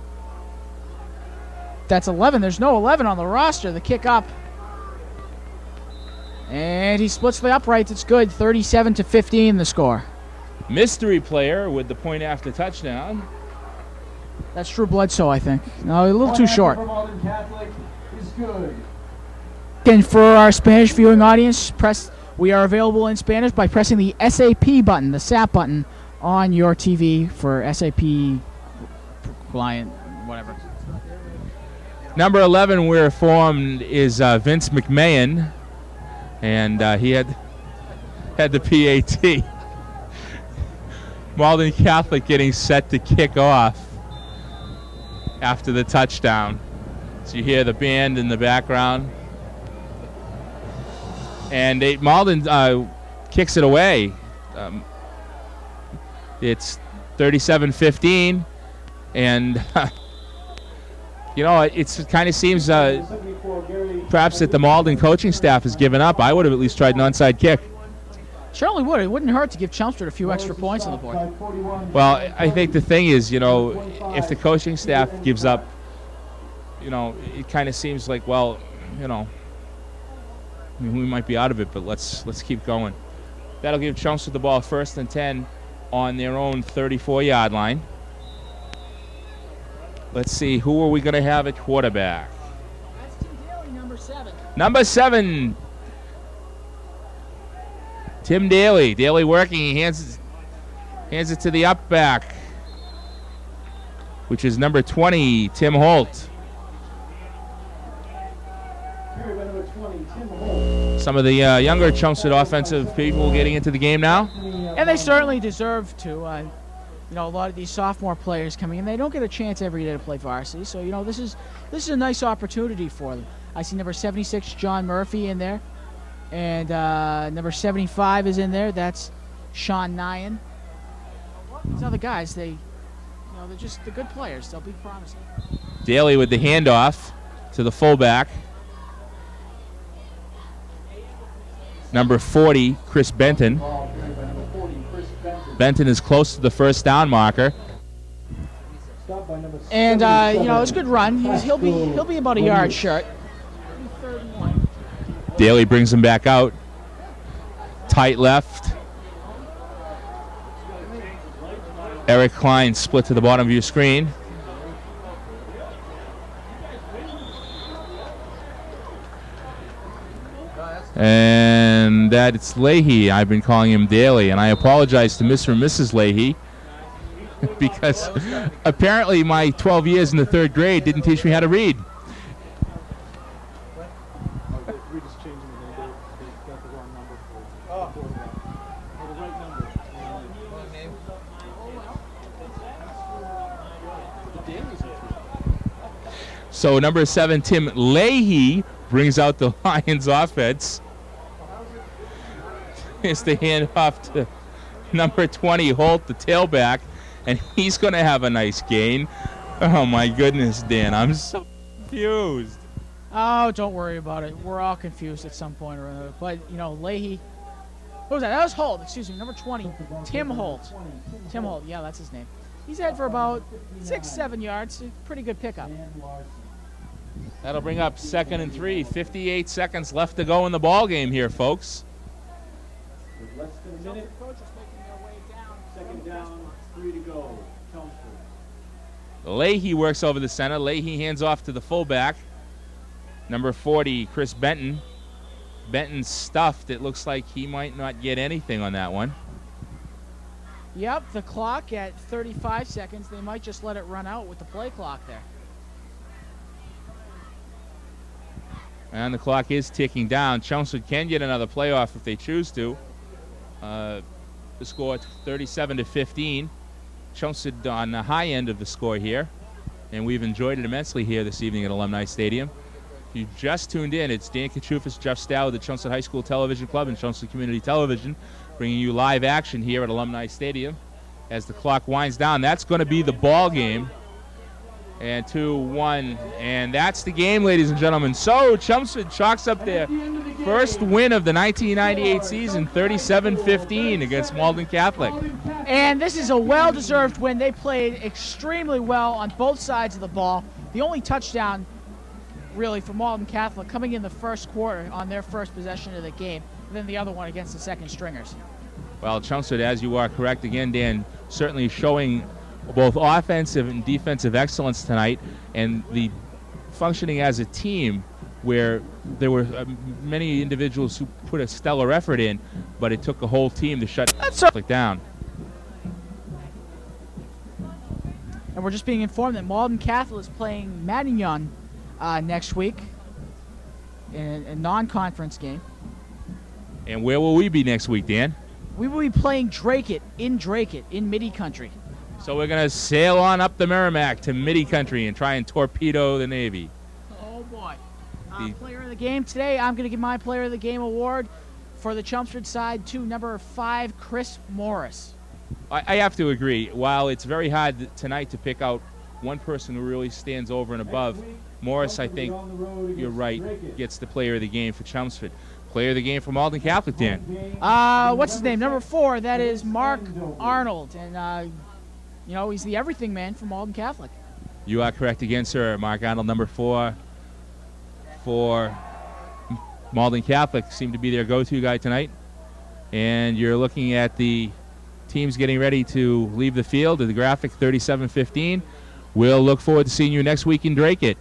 That's 11. There's no 11 on the roster. The kick up, and he splits the uprights. It's good. 37-15 the score. Mystery player with the point after touchdown. That's Drew Bledsoe, I think. No, a little too short. Malden Catholic is good. And for our Spanish viewing audience, we are available in Spanish by pressing the SAP button, the SAP button, on your TV for SAP client, whatever. Number 11, we're informed, is Vince McMahon, and he had the PAT. Malden Catholic getting set to kick off after the touchdown. So you hear the band in the background. And Malden kicks it away. It's 37-15, and you know, it kind of seems perhaps that the Malden coaching staff has given up. I would have at least tried an onside kick. Certainly would. It wouldn't hurt to give Chelmsford a few extra points on the board. Well, I think the thing is, you know, if the coaching staff gives up, you know, it kind of seems like, well, you know, I mean, we might be out of it, but let's keep going. That'll give Chelmsford the ball 1st and 10 on their own 34-yard line. Let's see, who are we going to have at quarterback? That's Tim Daly, number 7. Number 7. Tim Daly. Daly working. He hands it to the up back, which is number 20, Tim Holt. Some of the younger Chelmsford offensive people getting into the game now. And they certainly deserve to. You know, a lot of these sophomore players coming in, they don't get a chance every day to play varsity. So, you know, this is a nice opportunity for them. I see number 76, John Murphy, in there. And number 75 is in there. That's Sean Nyan. These other guys, they're good players. They'll be promising. Daly with the handoff to the fullback. Number 40, Chris Benton. Benton is close to the first down marker. And it's a good run. He'll be about a yard short. Daly brings him back out. Tight left. Eric Klein split to the bottom of your screen. And that it's Leahy. I've been calling him Daly, and I apologize to Mr. and Mrs. Leahy because apparently my 12 years in the 3rd grade didn't teach me how to read. So number 7, Tim Leahy, brings out the Lions offense. It's the handoff to number 20, Holt, the tailback, and he's going to have a nice gain. Oh, my goodness, Dan, I'm so confused. Oh, don't worry about it. We're all confused at some point or another. But, Leahy. What was that? That was Holt, excuse me, number 20, Tim Holt. Tim Holt, yeah, that's his name. He's had for about 6-7 yards. Pretty good pickup. That'll bring up 2nd and 3. 58 seconds left to go in the ball game here, folks. With less than a minute. 2nd down, 3 to go. Chelmsford. Leahy works over the center. Leahy hands off to the fullback, number 40, Chris Benton. Benton stuffed. It looks like he might not get anything on that one. Yep, the clock at 35 seconds. They might just let it run out with the play clock there. And the clock is ticking down. Chelmsford can get another playoff if they choose to. The score 37-15. Chelmsford on the high end of the score here. And we've enjoyed it immensely here this evening at Alumni Stadium. If you just tuned in, it's Dan Kachufis, Jeff Stow, the Chelmsford High School Television Club and Chelmsford Community Television, bringing you live action here at Alumni Stadium. As the clock winds down, that's going to be the ball game. And 2-1, and that's the game, ladies and gentlemen. So Chelmsford chalks up their first win of the 1998 season, 37-15 against Malden Catholic. And this is a well-deserved win. They played extremely well on both sides of the ball. The only touchdown, really, for Malden Catholic coming in the first quarter on their first possession of the game, and then the other one against the second stringers. Well, Chelmsford, as you are correct again, Dan, certainly showing both offensive and defensive excellence tonight, and the functioning as a team where there were many individuals who put a stellar effort in, but it took a whole team to shut Catholic down. And we're just being informed that Malden Catholic is playing Matignon next week in a non-conference game. And where will we be next week, Dan? We will be playing Drake in Midi Country. So we're going to sail on up the Merrimack to Midi Country and try and torpedo the Navy. Oh, boy. Player of the game today, I'm going to give my Player of the Game award for the Chelmsford side to number 5, Chris Morris. I have to agree. While it's very hard tonight to pick out one person who really stands over and above, Morris, I think, you're right, gets the Player of the Game for Chelmsford. Player of the game for Malden Catholic, Dan. What's his name? Number 4, that is Mark Arnold. And, he's the everything man for Malden Catholic. You are correct again, sir. Mark Arnold, number 4 for Malden Catholic, seemed to be their go-to guy tonight. And you're looking at the teams getting ready to leave the field. The graphic 37-15. We'll look forward to seeing you next week in Drake It.